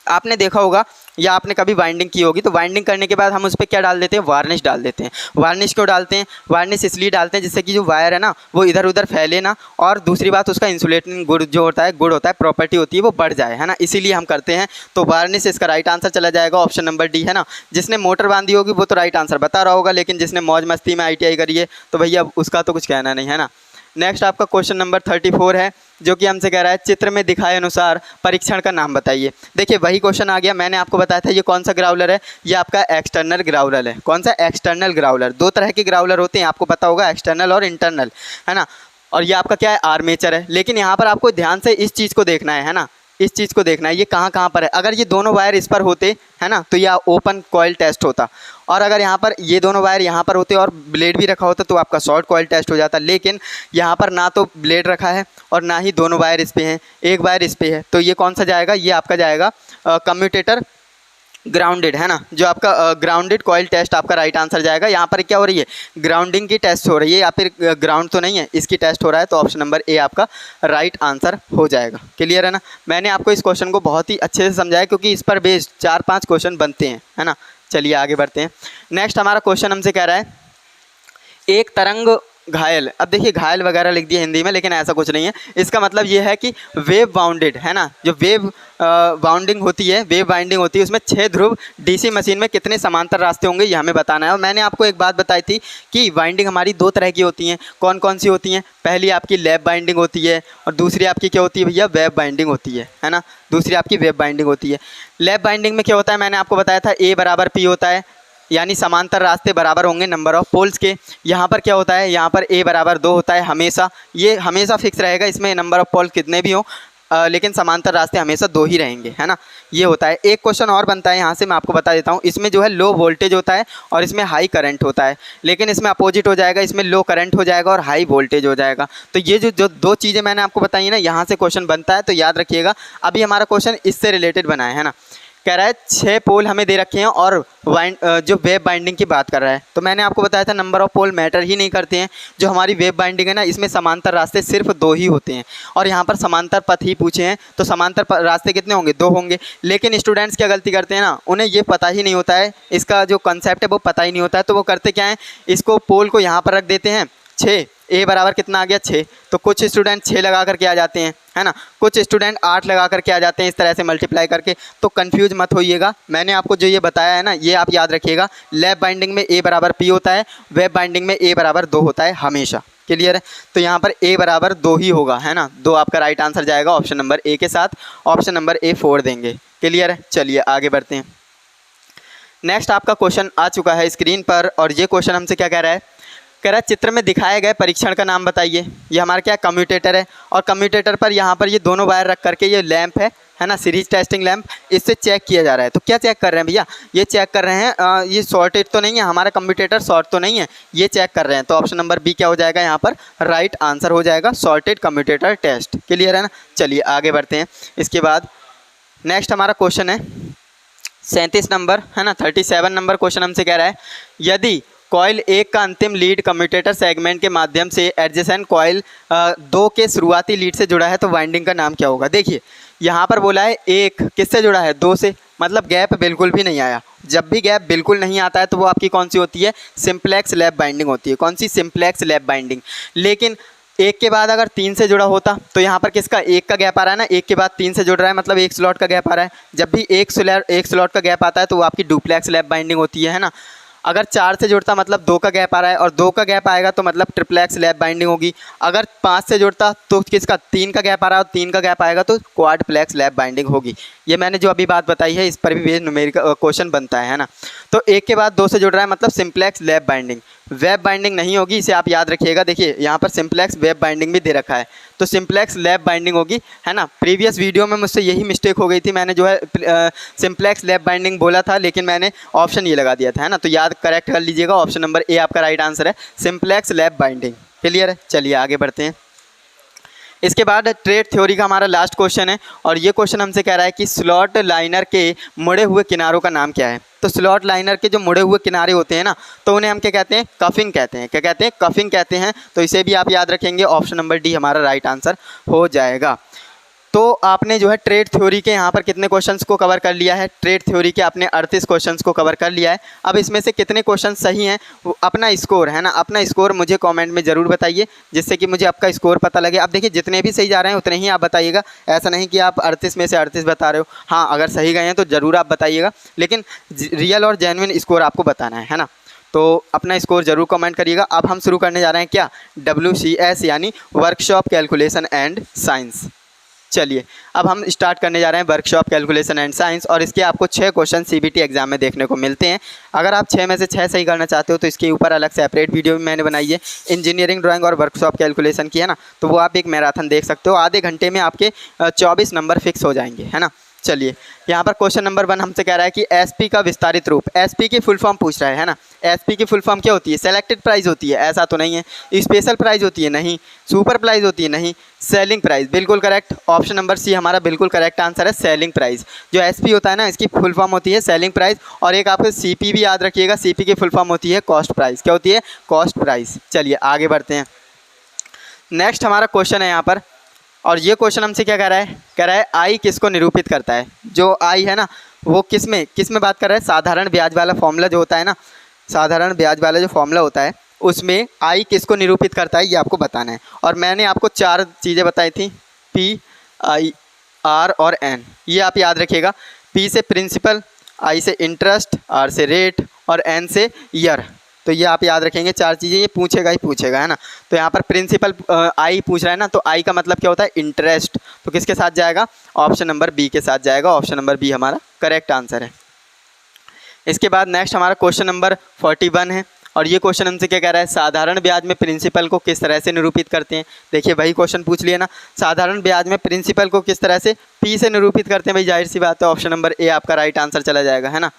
S1: आपने देखा होगा या आपने कभी वाइंडिंग की होगी, तो वाइंडिंग करने के बाद हम उस पर क्या डाल देते हैं? वार्निश डाल देते हैं। वार्निश क्यों डालते हैं? वार्निश इसलिए डालते हैं जिससे कि जो वायर है ना, वो इधर उधर फैले ना, और दूसरी बात उसका इंसुलेटिंग गुण जो होता है, प्रॉपर्टी होती है, वो बढ़ जाए, है ना, इसीलिए हम करते हैं। तो वार्निश इसका राइट आंसर चला जाएगा, ऑप्शन नंबर डी, है ना। जिसने मोटर बांधी होगी वो तो राइट आंसर बता रहा होगा, लेकिन जिसने मौज मस्ती में ITI करी है तो भैया उसका तो कुछ कहना नहीं, है ना। नेक्स्ट आपका क्वेश्चन नंबर 34 है, जो कि हमसे कह रहा है चित्र में दिखाए अनुसार परीक्षण का नाम बताइए। देखिए वही क्वेश्चन आ गया, मैंने आपको बताया था ये कौन सा ग्राउलर है, ये आपका एक्सटर्नल ग्राउलर है। कौन सा? External Growler. दो तरह के ग्राउलर होते हैं, आपको पता होगा, एक्सटर्नल और इंटरनल, है ना। और ये आपका क्या है? आर्मेचर है। लेकिन यहाँ पर आपको ध्यान से इस चीज़ को देखना है ना, इस चीज़ को देखना है, ये कहाँ कहाँ पर है। अगर ये दोनों वायर इस पर होते, है ना, तो यह ओपन कॉइल टेस्ट होता। और अगर यहाँ पर ये दोनों वायर यहाँ पर होते और ब्लेड भी रखा होता, तो आपका शॉर्ट कॉइल टेस्ट हो जाता। लेकिन यहाँ पर ना तो ब्लेड रखा है और ना ही दोनों वायर इस पे हैं, एक वायर इस पे है। तो ये कौन सा जाएगा? ये आपका जाएगा कम्यूटेटर ग्राउंडेड, है ना। जो आपका ग्राउंडेड कॉइल टेस्ट आपका राइट आंसर जाएगा। यहाँ पर क्या हो रही है? ग्राउंडिंग की टेस्ट हो रही है, या फिर ग्राउंड तो नहीं है, इसकी टेस्ट हो रहा है। तो ऑप्शन नंबर ए आपका राइट आंसर हो जाएगा। क्लियर है ना। मैंने आपको इस क्वेश्चन को बहुत ही अच्छे से समझाया, क्योंकि इस पर बेस्ड 4-5 क्वेश्चन बनते हैं, है ना। चलिए आगे बढ़ते हैं। नेक्स्ट हमारा क्वेश्चन हमसे कह रहा है, एक तरंग घायल। अब देखिए घायल वगैरह लिख दिया हिंदी में, लेकिन ऐसा कुछ नहीं है। इसका मतलब ये है कि वेव बाउंडेड, है ना, जो वेव बाउंडिंग होती है, वेव बाइंडिंग होती है, उसमें 6 ध्रुव डीसी मशीन में कितने समांतर रास्ते होंगे, ये हमें बताना है। और मैंने आपको एक बात बताई थी कि वाइंडिंग हमारी 2 तरह की होती हैं। कौन कौन सी होती हैं? पहली आपकी लैप बाइंडिंग होती है, और दूसरी आपकी क्या होती है भैया? वेव बाइंडिंग होती है ना। दूसरी आपकी वेव बाइंडिंग होती है। लैप बाइंडिंग में क्या होता है? मैंने आपको बताया था A बराबर P होता है, यानी समांतर रास्ते बराबर होंगे नंबर ऑफ पोल्स के। यहाँ पर क्या होता है? यहाँ पर A बराबर 2 होता है हमेशा, ये हमेशा फिक्स रहेगा, इसमें नंबर ऑफ पोल कितने भी हों, लेकिन समांतर रास्ते हमेशा 2 ही रहेंगे, है ना। ये होता है। एक क्वेश्चन और बनता है यहाँ से, मैं आपको बता देता हूँ। इसमें जो है लो वोल्टेज होता है और इसमें हाई करंट होता है, लेकिन इसमें अपोजिट हो जाएगा, इसमें लो करंट हो जाएगा और हाई वोल्टेज हो जाएगा। तो ये जो 2 चीज़ें मैंने आपको बताई है ना, यहाँ से क्वेश्चन बनता है, तो याद रखिएगा। अभी हमारा क्वेश्चन इससे रिलेटेड बना है ना। कह रहा है 6 पोल हमें दे रखे हैं और जो वेव बाइंडिंग की बात कर रहा है। तो मैंने आपको बताया था नंबर ऑफ पोल मैटर ही नहीं करते हैं। जो हमारी वेव बाइंडिंग है ना, इसमें समांतर रास्ते सिर्फ 2 ही होते हैं, और यहाँ पर समांतर पथ ही पूछे हैं, तो समांतर रास्ते कितने होंगे? 2 होंगे। लेकिन स्टूडेंट्स क्या गलती करते हैं ना, उन्हें ये पता ही नहीं होता है, इसका जो कंसेप्ट है वो पता ही नहीं होता है। तो वो करते क्या है, इसको पोल को यहाँ पर रख देते हैं 6, A बराबर कितना आ गया? 6। तो कुछ स्टूडेंट 6 लगा करके आ जाते हैं, है ना, कुछ स्टूडेंट 8 लगा करके आ जाते हैं, इस तरह से मल्टीप्लाई करके। तो कंफ्यूज मत होइएगा, मैंने आपको जो ये बताया है ना, ये आप याद रखिएगा। लैप बाइंडिंग में A बराबर P होता है, वेब बाइंडिंग में A बराबर 2 होता है हमेशा। क्लियर है। तो यहाँ पर A बराबर 2 ही होगा, है ना। 2 आपका राइट आंसर जाएगा ऑप्शन नंबर A के साथ। ऑप्शन नंबर A 4 देंगे। क्लियर है। चलिए आगे बढ़ते हैं। नेक्स्ट आपका क्वेश्चन आ चुका है स्क्रीन पर, और ये क्वेश्चन हमसे क्या कह रहा है? कह रहा है चित्र में दिखाए गए परीक्षण का नाम बताइए। ये हमारा क्या कम्यूटेटर है, और कम्यूटेटर पर यहाँ पर ये दोनों वायर रख करके ये लैंप है ना, सीरीज टेस्टिंग लैंप, इससे चेक किया जा रहा है। तो क्या चेक कर रहे हैं भैया? ये चेक कर रहे हैं ये शॉर्टेज तो नहीं है, हमारा कम्यूटेटर शॉर्ट तो नहीं है, ये चेक कर रहे हैं। तो ऑप्शन नंबर बी क्या हो जाएगा? यहाँ पर राइट आंसर हो जाएगा, शॉर्टेड कम्यूटेटर टेस्ट। क्लियर है ना। चलिए आगे बढ़ते हैं। इसके बाद नेक्स्ट हमारा क्वेश्चन है 37 नंबर, है ना, 37 नंबर क्वेश्चन हमसे कह रहा है, यदि कॉइल 1 का अंतिम लीड कम्यूटेटर सेगमेंट के माध्यम से एडजेसेंट कॉइल 2 के शुरुआती लीड से जुड़ा है तो वाइंडिंग का नाम क्या होगा। देखिए यहाँ पर बोला है 1 किससे जुड़ा है, 2 से, मतलब गैप बिल्कुल भी नहीं आया। जब भी गैप बिल्कुल नहीं आता है तो वो आपकी कौन सी होती है, सिंप्लेक्स लैप बाइंडिंग होती है। कौन सी, सिंप्लेक्स लैप बाइंडिंग। लेकिन 1 के बाद अगर 3 से जुड़ा होता तो यहाँ पर किसका, 1 का गैप आ रहा है ना, 1 के बाद 3 से जुड़ रहा है मतलब 1 स्लॉट का गैप आ रहा है। जब भी 1 स्लॉट का गैप आता है तो वो आपकी डुप्लेक्स लैप बाइंडिंग होती है ना। अगर 4 से जुड़ता मतलब 2 का गैप आ रहा है और 2 का गैप आएगा तो मतलब ट्रिप्लेक्स लैप बाइंडिंग होगी। अगर 5 से जुड़ता तो किसका, 3 का गैप आ रहा है और 3 का गैप आएगा तो क्वाडप्लेक्स लैप बाइंडिंग होगी। ये मैंने जो अभी बात बताई है इस पर भी न्यूमेरिकल क्वेश्चन बनता है ना। तो 1 के बाद 2 से जुड़ रहा है मतलब simplex lap binding. Web binding नहीं होगी, इसे आप याद रखिएगा। देखिए यहाँ पर सिंप्लेक्स वेब बाइंडिंग भी दे रखा है तो सिंप्लेक्स लैप बाइंडिंग होगी, है ना। प्रीवियस वीडियो में मुझसे यही मिस्टेक हो गई थी, मैंने जो है सिंप्लेक्स लैप बाइंडिंग बोला था लेकिन मैंने ऑप्शन ये लगा दिया था, है ना। तो याद करेक्ट कर लीजिएगा, ऑप्शन नंबर ए आपका राइट आंसर है, सिंप्लेक्स लैप बाइंडिंग। क्लियर है, चलिए आगे बढ़ते हैं। इसके बाद ट्रेड थ्योरी का हमारा लास्ट क्वेश्चन है और ये क्वेश्चन हमसे कह रहा है कि स्लॉट लाइनर के मुड़े हुए किनारों का नाम क्या है। तो स्लॉट लाइनर के जो मुड़े हुए किनारे होते हैं ना तो उन्हें हम क्या कहते हैं, कफिंग कहते हैं। क्या कहते हैं, कफिंग कहते हैं। तो इसे भी आप याद रखेंगे, ऑप्शन नंबर डी हमारा राइट आंसर हो जाएगा। तो आपने जो है ट्रेड थ्योरी के यहाँ पर कितने क्वेश्चंस को कवर कर लिया है, ट्रेड थ्योरी के आपने 38 क्वेश्चंस को कवर कर लिया है। अब इसमें से कितने क्वेश्चन सही हैं, अपना स्कोर है ना, अपना स्कोर मुझे कमेंट में ज़रूर बताइए जिससे कि मुझे आपका स्कोर पता लगे। अब देखिए जितने भी सही जा रहे हैं उतने ही आप बताइएगा, ऐसा नहीं कि आप 38 में से 38 बता रहे हो। हाँ अगर सही गए हैं तो ज़रूर आप बताइएगा, लेकिन रियल और जेन्युइन स्कोर आपको बताना है ना। तो अपना स्कोर ज़रूर कमेंट करिएगा। अब हम शुरू करने जा रहे हैं क्या, WCS यानी वर्कशॉप कैलकुलेशन एंड साइंस। चलिए अब हम स्टार्ट करने जा रहे हैं वर्कशॉप कैलकुलेशन एंड साइंस और इसके आपको 6 क्वेश्चन CBT एग्जाम में देखने को मिलते हैं। अगर आप 6 में से 6 सही करना चाहते हो तो इसके ऊपर अलग सेपरेट वीडियो भी मैंने बनाई है, इंजीनियरिंग ड्राइंग और वर्कशॉप कैलकुलेशन की, है ना। तो वो आप एक मैराथन देख सकते हो, आधे घंटे में आपके 24 नंबर फिक्स हो जाएंगे, है ना। चलिए यहाँ पर क्वेश्चन नंबर 1 हमसे कह रहा है कि SP का विस्तारित रूप, SP की फुल फॉर्म पूछ रहा है ना। SP की फुल फॉर्म क्या होती है, सेलेक्टेड प्राइस होती है, ऐसा तो नहीं है। स्पेशल प्राइस होती है, नहीं। सुपर प्राइस होती है, नहीं। सेलिंग प्राइस, बिल्कुल करेक्ट, ऑप्शन नंबर सी हमारा बिल्कुल करेक्ट आंसर है, सेलिंग प्राइस। जो SP होता है ना इसकी फुल फॉर्म होती है सेलिंग प्राइस। और एक आपको CP भी याद रखिएगा, CP की फुल फॉर्म होती है कॉस्ट प्राइस। क्या होती है, कॉस्ट प्राइस। चलिए आगे बढ़ते हैं। नेक्स्ट हमारा क्वेश्चन है यहाँ पर और ये क्वेश्चन हमसे क्या कह रहा है आई किसको निरूपित करता है। जो आई है ना वो किस में बात कर रहा है, साधारण ब्याज वाला फॉर्मूला जो होता है ना, साधारण ब्याज वाला जो फॉर्मूला होता है उसमें आई किसको निरूपित करता है ये आपको बताना है। और मैंने आपको 4 चीज़ें बताई थी, P, I, R और N, ये आप याद रखिएगा। P से प्रिंसिपल, I से इंटरेस्ट, R से रेट और N से ईयर। तो ये आप याद रखेंगे 4 चीज़ें, ये पूछेगा ही पूछेगा, है ना। तो यहाँ पर प्रिंसिपल आई पूछ रहा है ना, तो आई का मतलब क्या होता है, इंटरेस्ट। तो किसके साथ जाएगा, ऑप्शन नंबर बी के साथ जाएगा, ऑप्शन नंबर बी हमारा करेक्ट आंसर है। इसके बाद नेक्स्ट हमारा क्वेश्चन नंबर 41 है और ये क्वेश्चन हमसे क्या कह रहा है, साधारण ब्याज में प्रिंसिपल को किस तरह से निरूपित करते हैं। देखिए वही क्वेश्चन पूछ लिया ना, साधारण ब्याज में प्रिंसिपल को किस तरह से, P से निरूपित करते हैं। भाई जाहिर सी बात है, ऑप्शन नंबर ए आपका राइट आंसर चला जाएगा, है ना।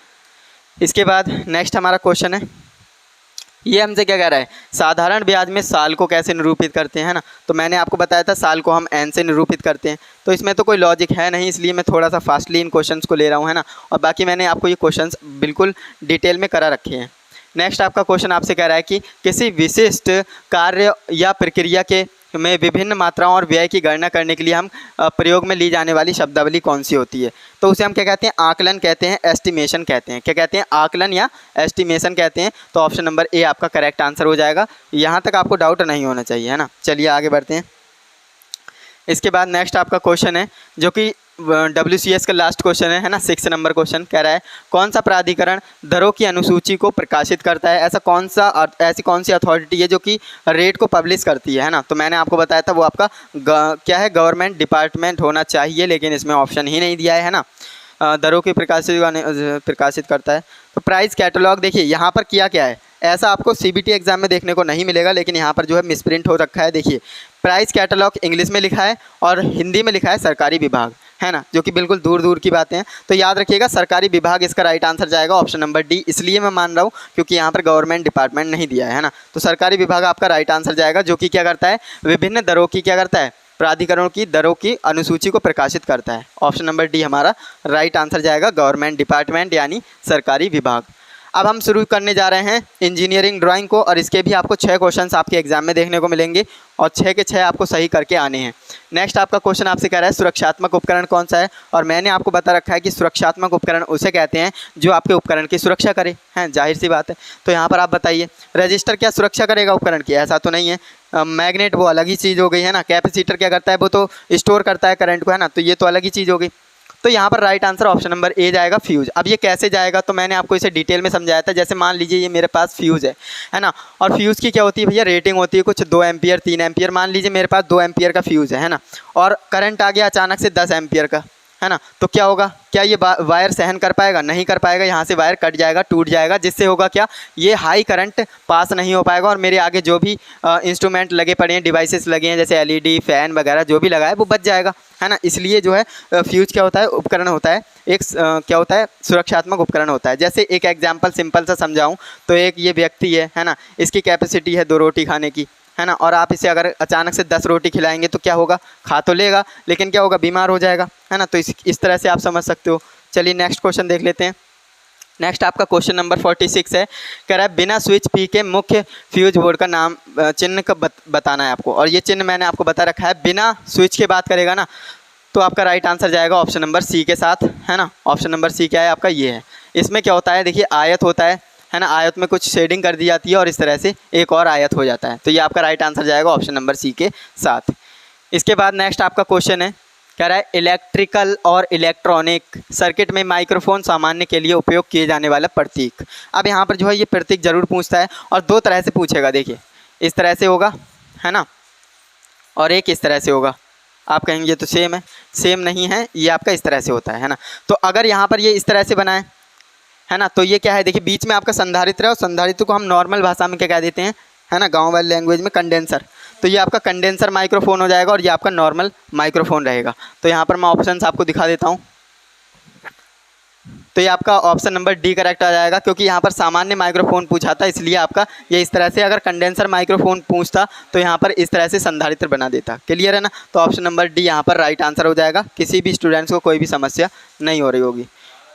S1: इसके बाद नेक्स्ट हमारा क्वेश्चन है, ये हमसे क्या कह रहा है, साधारण ब्याज में साल को कैसे निरूपित करते हैं, है ना। तो मैंने आपको बताया था साल को हम N से निरूपित करते हैं, तो इसमें तो कोई लॉजिक है नहीं, इसलिए मैं थोड़ा सा फास्टली इन क्वेश्चंस को ले रहा हूँ, है ना। और बाकी मैंने आपको ये क्वेश्चंस बिल्कुल डिटेल में करा रखे हैं। नेक्स्ट आपका क्वेश्चन आपसे कह रहा है कि किसी विशिष्ट कार्य या प्रक्रिया के में विभिन्न मात्राओं और व्यय की गणना करने के लिए हम प्रयोग में ली जाने वाली शब्दावली कौन सी होती है। तो उसे हम क्या कहते हैं, आकलन कहते हैं, एस्टिमेशन कहते हैं। क्या कहते हैं, आकलन या एस्टिमेशन कहते हैं। तो ऑप्शन नंबर ए आपका करेक्ट आंसर हो जाएगा। यहाँ तक आपको डाउट नहीं होना चाहिए, है ना। चलिए आगे बढ़ते हैं। इसके बाद नेक्स्ट आपका क्वेश्चन है जो कि WCS का लास्ट क्वेश्चन है ना, 6 नंबर क्वेश्चन कह रहा है कौन सा प्राधिकरण दरों की अनुसूची को प्रकाशित करता है। ऐसी कौन सी अथॉरिटी है जो कि रेट को पब्लिश करती है ना। तो मैंने आपको बताया था वो आपका क्या है, गवर्नमेंट डिपार्टमेंट होना चाहिए, लेकिन इसमें ऑप्शन ही नहीं दिया है ना। दरों की प्रकाशित करता है। तो प्राइस कैटलॉग, देखिए यहाँ पर किया क्या है, ऐसा आपको CBT एग्जाम में देखने को नहीं मिलेगा, लेकिन यहाँ पर जो है मिसप्रिंट हो रखा है। देखिए प्राइस कैटलॉग इंग्लिश में लिखा है और हिंदी में लिखा है सरकारी विभाग, है ना, जो कि बिल्कुल दूर दूर की बातें हैं। तो याद रखिएगा सरकारी विभाग इसका राइट आंसर जाएगा, ऑप्शन नंबर डी। इसलिए मैं मान रहा हूँ क्योंकि यहाँ पर गवर्नमेंट डिपार्टमेंट नहीं दिया है ना। तो सरकारी विभाग आपका राइट आंसर जाएगा, जो कि क्या करता है, विभिन्न दरों की क्या करता है, प्राधिकरणों की दरों की अनुसूची को प्रकाशित करता है। ऑप्शन नंबर डी हमारा राइट आंसर जाएगा, गवर्नमेंट डिपार्टमेंट यानी सरकारी विभाग। अब हम शुरू करने जा रहे हैं इंजीनियरिंग ड्राइंग को, और इसके भी आपको 6 क्वेश्चंस आपके एग्जाम में देखने को मिलेंगे और 6 के 6 आपको सही करके आने हैं। नेक्स्ट आपका क्वेश्चन आपसे कह रहा है सुरक्षात्मक उपकरण कौन सा है, और मैंने आपको बता रखा है कि सुरक्षात्मक उपकरण उसे कहते हैं जो आपके उपकरण की सुरक्षा करे, हैं, जाहिर सी बात है। तो यहाँ पर आप बताइए, रजिस्टर क्या सुरक्षा करेगा उपकरण की? ऐसा तो नहीं है। मैग्नेट वो अलग ही चीज़ हो गई है ना। कैपेसिटर क्या करता है? वो तो स्टोर करता है करंट को, है ना, तो ये तो अलग ही चीज़ हो गई। तो यहाँ पर right answer option number A जाएगा, फ्यूज़। अब ये कैसे जाएगा तो मैंने आपको इसे डिटेल में समझाया था। जैसे मान लीजिए ये मेरे पास फ्यूज़ है ना, और फ्यूज़ की क्या होती है भैया, रेटिंग होती है कुछ 2 एम्पियर 3 एम्पियर। मान लीजिए मेरे पास 2 एम्पियर का फ्यूज़ है ना, और करंट आ गया अचानक से 10 एम्पियर का, है ना, तो क्या होगा? क्या ये वायर सहन कर पाएगा? नहीं कर पाएगा। यहाँ से वायर कट जाएगा, टूट जाएगा, जिससे होगा क्या, ये हाई करंट पास नहीं हो पाएगा, और मेरे आगे जो भी इंस्ट्रूमेंट लगे पड़े हैं, डिवाइसेस लगे हैं, जैसे एलईडी फैन वगैरह जो भी लगा है वो बच जाएगा, है ना। इसलिए जो है फ्यूज क्या होता है, उपकरण होता है एक क्या होता है, सुरक्षात्मक उपकरण होता है। जैसे एक एग्जाम्पल सिंपल सा समझाऊँ तो एक ये व्यक्ति है ना, इसकी कैपेसिटी है 2 रोटी खाने की, है ना, और आप इसे अगर अचानक से 10 रोटी खिलाएंगे तो क्या होगा, खा तो लेगा लेकिन क्या होगा, बीमार हो जाएगा, है ना। तो इस तरह से आप समझ सकते हो। चलिए नेक्स्ट क्वेश्चन देख लेते हैं। नेक्स्ट आपका क्वेश्चन नंबर 46 है, कह रहा है बिना स्विच पी के मुख्य फ्यूज बोर्ड का नाम चिन्ह का बताना है आपको, और ये चिन्ह मैंने आपको बता रखा है। बिना स्विच के बात करेगा ना, तो आपका राइट आंसर जाएगा ऑप्शन नंबर सी के साथ, है ना। ऑप्शन नंबर सी क्या है आपका, ये है। इसमें क्या होता है, देखिए आयत होता है ना, आयत में कुछ शेडिंग कर दी जाती है और इस तरह से एक और आयत हो जाता है। तो ये आपका राइट आंसर जाएगा ऑप्शन नंबर सी के साथ। इसके बाद नेक्स्ट आपका क्वेश्चन है, कह रहा है इलेक्ट्रिकल और इलेक्ट्रॉनिक सर्किट में माइक्रोफोन सामान्य के लिए उपयोग किए जाने वाला प्रतीक। अब यहाँ पर जो है ये प्रतीक जरूर पूछता है, और 2 तरह से पूछेगा। देखिए इस तरह से होगा, है ना, और एक इस तरह से होगा। आप कहेंगे ये तो सेम है, सेम नहीं है, ये आपका इस तरह से होता है ना। तो अगर यहाँ पर ये इस तरह से बना है ना, तो ये क्या है, देखिए बीच में आपका संधारित्र है, और संधारित्र को हम नॉर्मल भाषा में क्या कह देते हैं, है ना, गांव वाली लैंग्वेज में कंडेंसर। तो ये आपका कंडेंसर माइक्रोफोन हो जाएगा, और ये आपका नॉर्मल माइक्रोफोन रहेगा। तो यहाँ पर मैं ऑप्शंस आपको दिखा देता हूँ। तो ये आपका ऑप्शन नंबर डी करेक्ट आ जाएगा, क्योंकि यहाँ पर सामान्य माइक्रोफोन पूछा था, इसलिए आपका ये इस तरह से। अगर कंडेंसर माइक्रोफोन पूछता तो यहाँ पर इस तरह से संधारित्र बना देता। क्लियर है ना। तो ऑप्शन नंबर डी यहाँ पर राइट आंसर हो जाएगा। किसी भी स्टूडेंट्स को कोई भी समस्या नहीं हो रही होगी।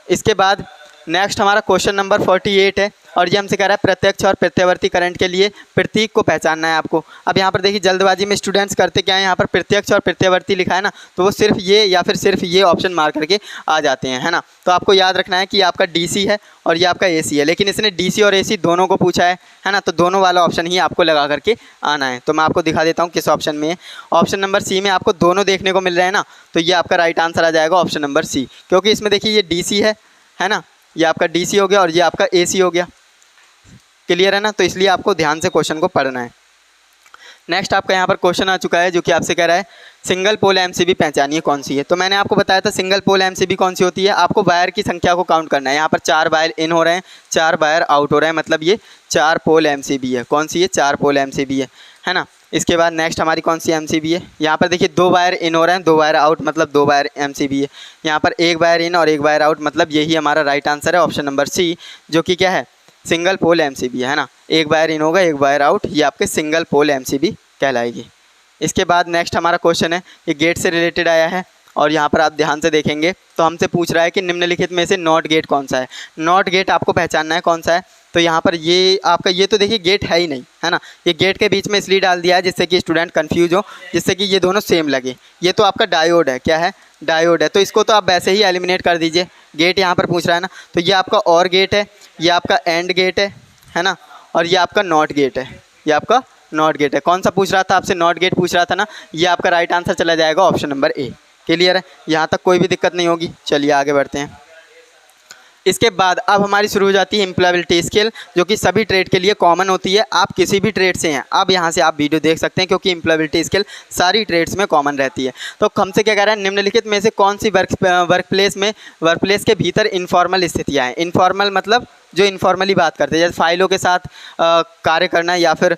S1: इसके बाद नेक्स्ट हमारा क्वेश्चन नंबर 48 है, और ये हमसे कह रहा है प्रत्यक्ष और प्रत्यावर्ती करंट के लिए प्रतीक को पहचानना है आपको। अब यहाँ पर देखिए जल्दबाजी में स्टूडेंट्स करते क्या है, यहाँ पर प्रत्यक्ष और प्रत्यावर्ती लिखा है ना, तो वो सिर्फ ये या फिर सिर्फ ये ऑप्शन मार करके आ जाते हैं, है ना। तो आपको याद रखना है कि आपका डीसी है और ये आपका एसी है, लेकिन इसने डीसी और एसी दोनों को पूछा है ना, तो दोनों वाला ऑप्शन ही आपको लगा करके आना है। तो मैं आपको दिखा देता हूँ किस ऑप्शन में है। ऑप्शन नंबर सी में आपको दोनों देखने को मिल रहे हैं ना, तो ये आपका राइट आंसर आ जाएगा ऑप्शन नंबर सी, क्योंकि इसमें देखिए ये डीसी है ना, ये आपका डीसी हो गया और ये आपका एसी हो गया। क्लियर है ना। तो इसलिए आपको ध्यान से क्वेश्चन को पढ़ना है। नेक्स्ट आपका यहाँ पर क्वेश्चन आ चुका है, जो कि आपसे कह रहा है सिंगल पोल एमसीबी पहचानिए कौन सी है। तो मैंने आपको बताया था सिंगल पोल एमसीबी कौन सी होती है। आपको वायर की संख्या को काउंट करना है। यहाँ पर 4 वायर इन हो रहे हैं, 4 वायर आउट हो रहे हैं, मतलब ये 4 पोल एमसीबी है। कौन सी है, 4 पोल एमसीबी है ना। इसके बाद नेक्स्ट हमारी कौन सी एमसीबी है, यहाँ पर देखिए 2 वायर इन हो रहे हैं, 2 वायर आउट, मतलब 2 वायर एमसीबी है। यहाँ पर 1 वायर इन और 1 वायर आउट, मतलब यही हमारा राइट आंसर है ऑप्शन नंबर सी, जो कि क्या है, सिंगल पोल एमसीबी है ना। 1 वायर इन होगा, 1 वायर आउट, ये आपके सिंगल पोल एमसीबी कहलाएगी। इसके बाद नेक्स्ट हमारा क्वेश्चन है, ये गेट से रिलेटेड आया है, और यहाँ पर आप ध्यान से देखेंगे तो हमसे पूछ रहा है कि निम्नलिखित में से नॉट गेट कौन सा है। नॉट गेट आपको पहचानना है कौन सा है। तो यहाँ पर ये आपका ये तो देखिए गेट है ही नहीं, है ना। ये गेट के बीच में इसलिए डाल दिया है जिससे कि स्टूडेंट कंफ्यूज हो, जिससे कि ये दोनों सेम लगे। ये तो आपका डायोड है, क्या है, डायोड है। तो इसको तो आप वैसे ही एलिमिनेट कर दीजिए। गेट यहाँ पर पूछ रहा है ना, तो ये आपका और गेट है, ये आपका एंड गेट है ना, और ये आपका नॉट गेट है, ये आपका नॉट गेट है। कौन सा पूछ रहा था आपसे, नॉट गेट पूछ रहा था ना। ये आपका राइट आंसर चला जाएगा ऑप्शन नंबर ए। क्लियर है, यहाँ तक कोई भी दिक्कत नहीं होगी। चलिए आगे बढ़ते हैं। इसके बाद अब हमारी शुरू हो जाती है एम्प्लॉयबिलिटी स्किल, जो कि सभी ट्रेड के लिए कॉमन होती है। आप किसी भी ट्रेड से हैं, अब यहाँ से आप वीडियो देख सकते हैं, क्योंकि एम्प्लॉयबिलिटी स्किल सारी ट्रेड्स में कॉमन रहती है। तो हमसे क्या कह रहा है, निम्नलिखित में से कौन सी वर्कप्लेस के भीतर इनफॉर्मल स्थितियाँ हैं। इनफॉर्मल मतलब जो इनफॉर्मली बात करते हैं, जैसे फाइलों के साथ कार्य करना, या फिर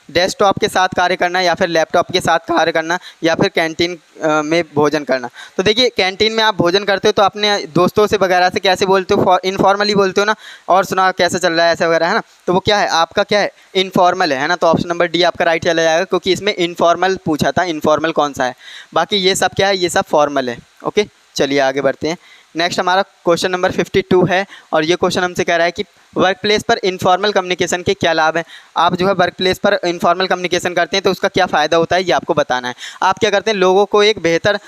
S1: डेस्कटॉप के साथ कार्य करना, या फिर लैपटॉप के साथ कार्य करना, या फिर कैंटीन में भोजन करना। तो देखिए कैंटीन में आप भोजन करते हो तो अपने दोस्तों से वगैरह से कैसे बोलते हो, इनफॉर्मली बोलते हो ना, और सुना कैसा चल रहा है ऐसा वगैरह, है ना। तो वो क्या है, आपका क्या है, इनफॉर्मल है ना। तो ऑप्शन नंबर डी आपका राइट चला जाएगा, क्योंकि इसमें इनफॉर्मल पूछा था। इनफॉर्मल कौन सा है, बाकी ये सब क्या है, ये सब फॉर्मल है। ओके, चलिए आगे बढ़ते हैं। नेक्स्ट हमारा क्वेश्चन नंबर 52 है और ये क्वेश्चन हमसे कह रहा है कि वर्क प्लेस पर इनफॉर्मल कम्युनिकेशन के क्या लाभ हैं। आप जो है वर्क प्लेस पर इनफॉर्मल कम्युनिकेशन करते हैं तो उसका क्या फ़ायदा होता है, ये आपको बताना है। आप क्या करते हैं, लोगों को एक बेहतर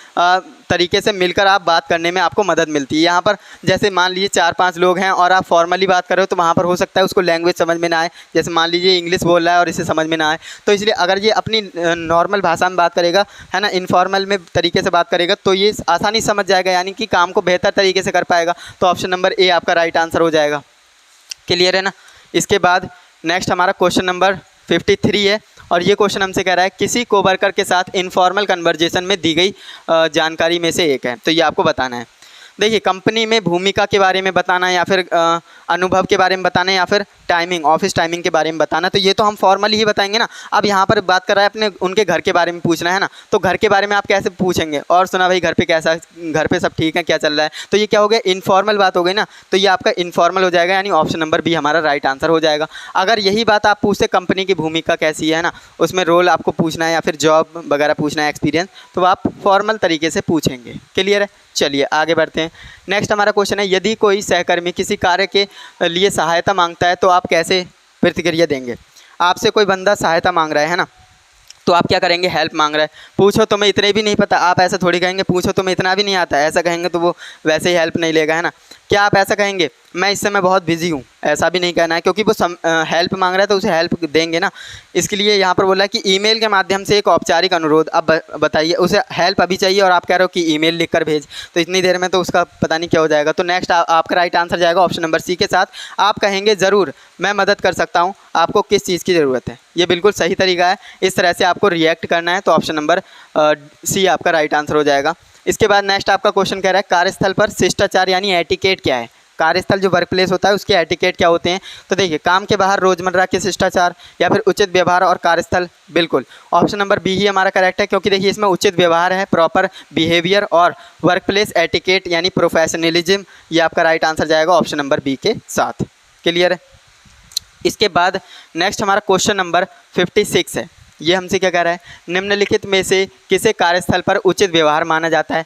S1: तरीके से मिलकर आप बात करने में आपको मदद मिलती है। यहाँ पर जैसे मान लीजिए 4-5 लोग हैं और आप फॉर्मली बात कर रहे हो तो वहाँ पर हो सकता है उसको लैंग्वेज समझ में ना आए। जैसे मान लीजिए इंग्लिश बोल रहा है और इसे समझ में ना आए, तो इसलिए अगर ये अपनी नॉर्मल भाषा में बात करेगा, है ना, इनफॉर्मल में तरीके से बात करेगा तो ये आसानी समझ जाएगा, यानी कि काम को बेहतर तरीके से कर पाएगा। तो ऑप्शन नंबर ए आपका राइट आंसर हो जाएगा। क्लियर है ना। इसके बाद नेक्स्ट हमारा क्वेश्चन नंबर 53 है और ये क्वेश्चन हमसे कह रहा है किसी कोवर्कर के साथ इनफॉर्मल कन्वर्जेशन में दी गई जानकारी में से एक है, तो ये आपको बताना है। देखिए, कंपनी में भूमिका के बारे में बताना है या फिर अनुभव के बारे में बताना है या फिर टाइमिंग, ऑफिस टाइमिंग के बारे में बताना, तो ये तो हम फॉर्मली ही बताएंगे ना। अब यहाँ पर बात कर रहा है अपने उनके घर के बारे में पूछना है ना, तो घर के बारे में आप कैसे पूछेंगे, और सुना भाई घर पे कैसा, घर पे सब ठीक है, क्या चल रहा है, तो ये क्या हो गया, इनफॉर्मल बात हो गई ना, तो ये आपका इनफॉर्मल हो जाएगा, यानी ऑप्शन नंबर बी हमारा राइट आंसर हो जाएगा। अगर यही बात आप पूछते कंपनी की भूमिका कैसी है ना, उसमें रोल आपको पूछना है या फिर जॉब वगैरह पूछना है, एक्सपीरियंस, तो आप फॉर्मल तरीके से पूछेंगे। क्लियर है। चलिए आगे बढ़ते हैं। नेक्स्ट हमारा क्वेश्चन है, यदि कोई सहकर्मी किसी कार्य के लिए सहायता मांगता है तो आप कैसे प्रतिक्रिया देंगे। आपसे कोई बंदा सहायता मांग रहा है ना, तो आप क्या करेंगे, हेल्प मांग रहा है, पूछो तो मैं इतने भी नहीं पता, आप ऐसा थोड़ी कहेंगे, पूछो तो मैं इतना भी नहीं आता है, ऐसा कहेंगे तो वो वैसे ही हेल्प नहीं लेगा, है ना। क्या आप ऐसा कहेंगे, मैं इस समय बहुत बिजी हूँ, ऐसा भी नहीं कहना है, क्योंकि वो हेल्प मांग रहा है तो उसे हेल्प देंगे ना। इसके लिए यहाँ पर बोला है कि ईमेल के माध्यम से एक औपचारिक अनुरोध। अब बताइए, उसे हेल्प अभी चाहिए और आप कह रहे हो कि ईमेल लिखकर भेज, तो इतनी देर में तो उसका पता नहीं क्या हो जाएगा। तो नेक्स्ट आपका राइट आंसर जाएगा ऑप्शन नंबर सी के साथ। आप कहेंगे ज़रूर मैं मदद कर सकता हूँ, आपको किस चीज़ की ज़रूरत है। ये बिल्कुल सही तरीका है, इस तरह से आपको रिएक्ट करना है, तो ऑप्शन नंबर सी आपका राइट आंसर हो जाएगा। इसके बाद नेक्स्ट आपका क्वेश्चन कह रहा है कार्यस्थल पर शिष्टाचार यानी एटिकेट क्या है। कार्यस्थल जो वर्क प्लेस होता है उसके एटिकेट क्या होते हैं। तो देखिए, काम के बाहर रोजमर्रा के शिष्टाचार या फिर उचित व्यवहार और कार्यस्थल, बिल्कुल ऑप्शन नंबर बी ही हमारा करेक्ट है, क्योंकि देखिए इसमें उचित व्यवहार है, प्रॉपर बिहेवियर, और वर्क प्लेस एटिकेट यानी प्रोफेशनलिज्म, ये आपका राइट आंसर जाएगा ऑप्शन नंबर बी के साथ। क्लियर है। इसके बाद नेक्स्ट हमारा क्वेश्चन नंबर 56 है। ये हमसे क्या कह रहा है, निम्नलिखित में से किसे कार्यस्थल पर उचित व्यवहार माना जाता है।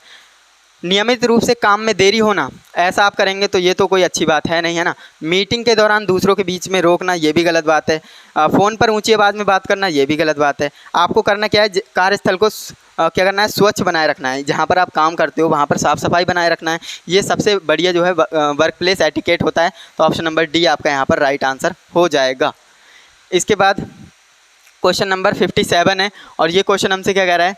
S1: नियमित रूप से काम में देरी होना, ऐसा आप करेंगे तो ये तो कोई अच्छी बात है नहीं, है ना। मीटिंग के दौरान दूसरों के बीच में रोकना, ये भी गलत बात है। फ़ोन पर ऊंची आवाज़ में बात करना, ये भी गलत बात है। आपको करना क्या है, कार्यस्थल को क्या करना है, स्वच्छ बनाए रखना है। जहाँ पर आप काम करते हो वहाँ पर साफ़ सफाई बनाए रखना है, ये सबसे बढ़िया जो है वर्क प्लेस एटिकेट होता है। तो ऑप्शन नंबर डी आपका यहाँ पर राइट आंसर हो जाएगा। इसके बाद क्वेश्चन नंबर 57 है और ये क्वेश्चन हमसे क्या कह रहा है,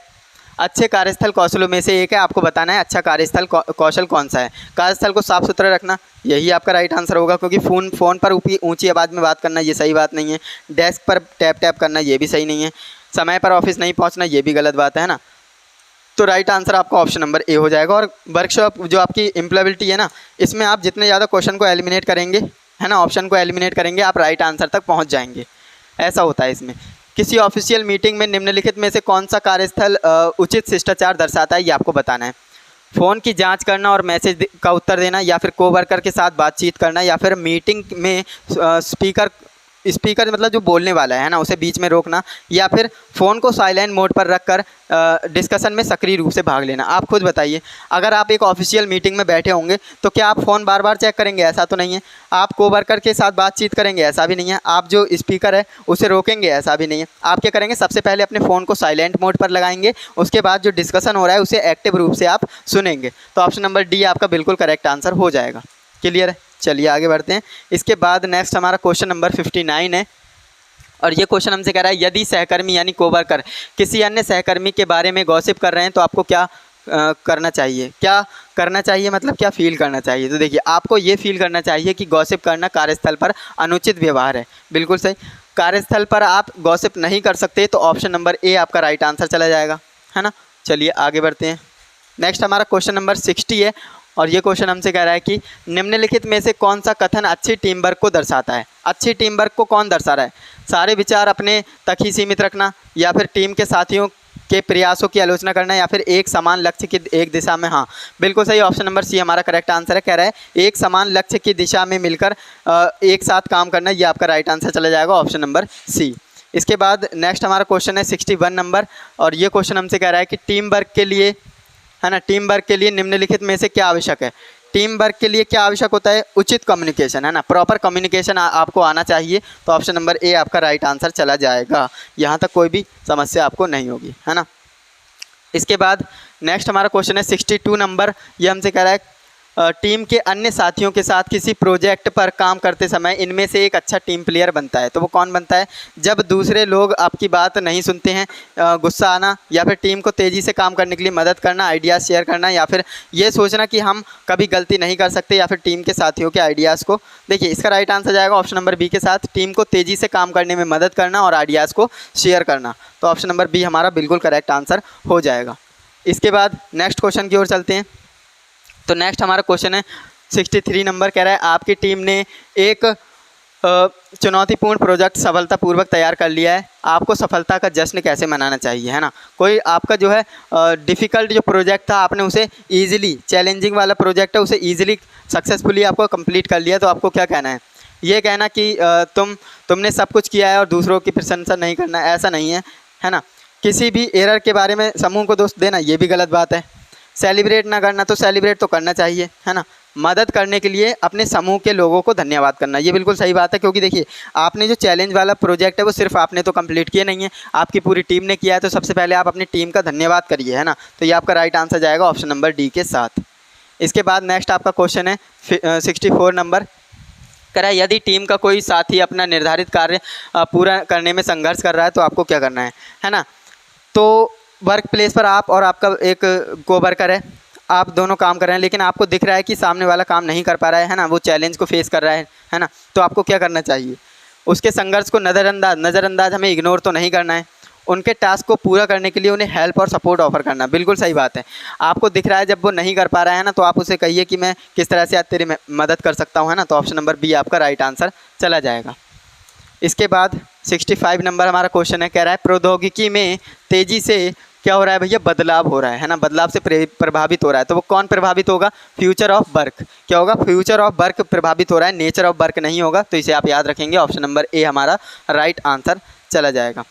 S1: अच्छे कार्यस्थल कौशलों में से एक है, आपको बताना है अच्छा कार्यस्थल कौशल कौन सा है। कार्यस्थल को साफ़ सुथरा रखना, यही आपका राइट आंसर होगा, क्योंकि फ़ोन पर ऊंची आवाज़ में बात करना ये सही बात नहीं है। डेस्क पर टैप टैप करना ये भी सही नहीं है। समय पर ऑफिस नहीं पहुंचना, ये भी गलत बात है ना। तो राइट आंसर आपका ऑप्शन नंबर ए हो जाएगा। और वर्कशॉप जो आपकी एम्प्लॉयबिलिटी है ना, इसमें आप जितने ज़्यादा क्वेश्चन को एलिमिनेट करेंगे, है ना, ऑप्शन को एलिमिनेट करेंगे, आप राइट आंसर तक पहुँच जाएंगे, ऐसा होता है इसमें। किसी ऑफिशियल मीटिंग में निम्नलिखित में से कौन सा कार्यस्थल उचित शिष्टाचार दर्शाता है, ये आपको बताना है। फ़ोन की जांच करना और मैसेज का उत्तर देना, या फिर कोवर्कर के साथ बातचीत करना, या फिर मीटिंग में स्पीकर मतलब जो बोलने वाला है ना उसे बीच में रोकना, या फिर फ़ोन को साइलेंट मोड पर रखकर डिस्कशन में सक्रिय रूप से भाग लेना। आप खुद बताइए, अगर आप एक ऑफिशियल मीटिंग में बैठे होंगे तो क्या आप फ़ोन बार बार चेक करेंगे, ऐसा तो नहीं है। आप कोवर्कर के साथ बातचीत करेंगे, ऐसा भी नहीं है। आप जो स्पीकर है उसे रोकेंगे, ऐसा भी नहीं है। आप क्या करेंगे, सबसे पहले अपने फ़ोन को साइलेंट मोड पर लगाएंगे, उसके बाद जो डिस्कशन हो रहा है उसे एक्टिव रूप से आप सुनेंगे। तो ऑप्शन नंबर डी आपका बिल्कुल करेक्ट आंसर हो जाएगा। क्लियर है। चलिए आगे बढ़ते हैं। इसके बाद नेक्स्ट हमारा क्वेश्चन नंबर 59 है और ये क्वेश्चन हमसे कह रहा है, यदि सहकर्मी यानी कोवर्कर किसी अन्य सहकर्मी के बारे में गॉसिप कर रहे हैं तो आपको क्या करना चाहिए। क्या करना चाहिए मतलब क्या फील करना चाहिए। तो देखिए, आपको ये फील करना चाहिए कि गॉसिप करना कार्यस्थल पर अनुचित व्यवहार है, बिल्कुल सही। कार्यस्थल पर आप गॉसिप नहीं कर सकते, तो ऑप्शन नंबर ए आपका राइट आंसर चला जाएगा, है ना। चलिए आगे बढ़ते हैं। नेक्स्ट हमारा क्वेश्चन नंबर 60 है और ये क्वेश्चन हमसे कह रहा है कि निम्नलिखित में से कौन सा कथन अच्छी टीम वर्क को दर्शाता है। अच्छी टीम वर्क को कौन दर्शा रहा है, सारे विचार अपने तक ही सीमित रखना, या फिर टीम के साथियों के प्रयासों की आलोचना करना, या फिर एक समान लक्ष्य की एक दिशा में। हाँ बिल्कुल सही, ऑप्शन नंबर सी हमारा करेक्ट आंसर है। कह रहा है एक समान लक्ष्य की दिशा में मिलकर एक साथ काम करना, ये आपका राइट आंसर चला जाएगा, ऑप्शन नंबर सी। इसके बाद नेक्स्ट हमारा क्वेश्चन है 61 नंबर और ये क्वेश्चन हमसे कह रहा है कि टीम वर्क के लिए, है ना, टीम वर्क के लिए निम्नलिखित में से क्या आवश्यक है। टीम वर्क के लिए क्या आवश्यक होता है? उचित कम्युनिकेशन, है ना, प्रॉपर कम्युनिकेशन आपको आना चाहिए। तो ऑप्शन नंबर ए आपका राइट आंसर चला जाएगा। यहाँ तक कोई भी समस्या आपको नहीं होगी, है ना। इसके बाद नेक्स्ट हमारा क्वेश्चन है 62 नंबर। ये हमसे कह रहा है टीम के अन्य साथियों के साथ किसी प्रोजेक्ट पर काम करते समय इनमें से एक अच्छा टीम प्लेयर बनता है। तो वो कौन बनता है? जब दूसरे लोग आपकी बात नहीं सुनते हैं, गुस्सा आना, या फिर टीम को तेज़ी से काम करने के लिए मदद करना, आइडियाज़ शेयर करना, या फिर ये सोचना कि हम कभी गलती नहीं कर सकते, या फिर टीम के साथियों के आइडियाज़ को। देखिए इसका राइट आंसर जाएगा ऑप्शन नंबर बी के साथ, टीम को तेज़ी से काम करने में मदद करना और आइडियाज़ को शेयर करना। तो ऑप्शन नंबर बी हमारा बिल्कुल करेक्ट आंसर हो जाएगा। इसके बाद नेक्स्ट क्वेश्चन की ओर चलते हैं। तो नेक्स्ट हमारा क्वेश्चन है 63 नंबर। कह रहा है आपकी टीम ने एक चुनौतीपूर्ण प्रोजेक्ट सफलतापूर्वक तैयार कर लिया है, आपको सफलता का जश्न कैसे मनाना चाहिए, है ना। कोई आपका जो है डिफ़िकल्ट जो प्रोजेक्ट था, आपने उसे ईजिली, चैलेंजिंग वाला प्रोजेक्ट है, उसे ईजिली सक्सेसफुली आपको कंप्लीट कर लिया। तो आपको क्या कहना है? ये कहना कि तुमने सब कुछ किया है और दूसरों की प्रशंसा नहीं करना, ऐसा नहीं है ना। किसी भी एरर के बारे में समूह को दोष देना, ये भी गलत बात है। सेलिब्रेट ना करना, तो सेलिब्रेट तो करना चाहिए, है ना। मदद करने के लिए अपने समूह के लोगों को धन्यवाद करना, ये बिल्कुल सही बात है। क्योंकि देखिए आपने जो चैलेंज वाला प्रोजेक्ट है वो सिर्फ आपने तो कंप्लीट किया नहीं है, आपकी पूरी टीम ने किया है। तो सबसे पहले आप अपनी टीम का धन्यवाद करिए, है ना। तो ये आपका राइट आंसर जाएगा ऑप्शन नंबर डी के साथ। इसके बाद नेक्स्ट आपका क्वेश्चन है 64 नंबर। कह रहा है यदि टीम का कोई साथी अपना निर्धारित कार्य पूरा करने में संघर्ष कर रहा है तो आपको क्या करना है ना। तो वर्क प्लेस पर आप और आपका एक कोवर्कर है, आप दोनों काम कर रहे हैं, लेकिन आपको दिख रहा है कि सामने वाला काम नहीं कर पा रहा है ना, वो चैलेंज को फेस कर रहा है ना। तो आपको क्या करना चाहिए? उसके संघर्ष को नज़रअंदाज हमें इग्नोर तो नहीं करना है। उनके टास्क को पूरा करने के लिए उन्हें हेल्प और सपोर्ट ऑफर करना, बिल्कुल सही बात है। आपको दिख रहा है जब वो नहीं कर पा रहा है ना, तो आप उसे कहिए कि मैं किस तरह से आज तेरी मदद कर सकता हूँ, है ना। तो ऑप्शन नंबर बी आपका राइट आंसर चला जाएगा। इसके बाद 65 नंबर हमारा क्वेश्चन है। कह रहा है प्रौद्योगिकी में तेज़ी से क्या हो रहा है भैया? बदलाव हो रहा है ना, बदलाव से प्रभावित हो रहा है। तो वो कौन प्रभावित होगा? Future of work. क्या होगा? फ्यूचर ऑफ वर्क प्रभावित हो रहा है, नेचर ऑफ वर्क नहीं होगा। तो इसे आप याद रखेंगे, ऑप्शन नंबर ए हमारा राइट आंसर चला जाएगा।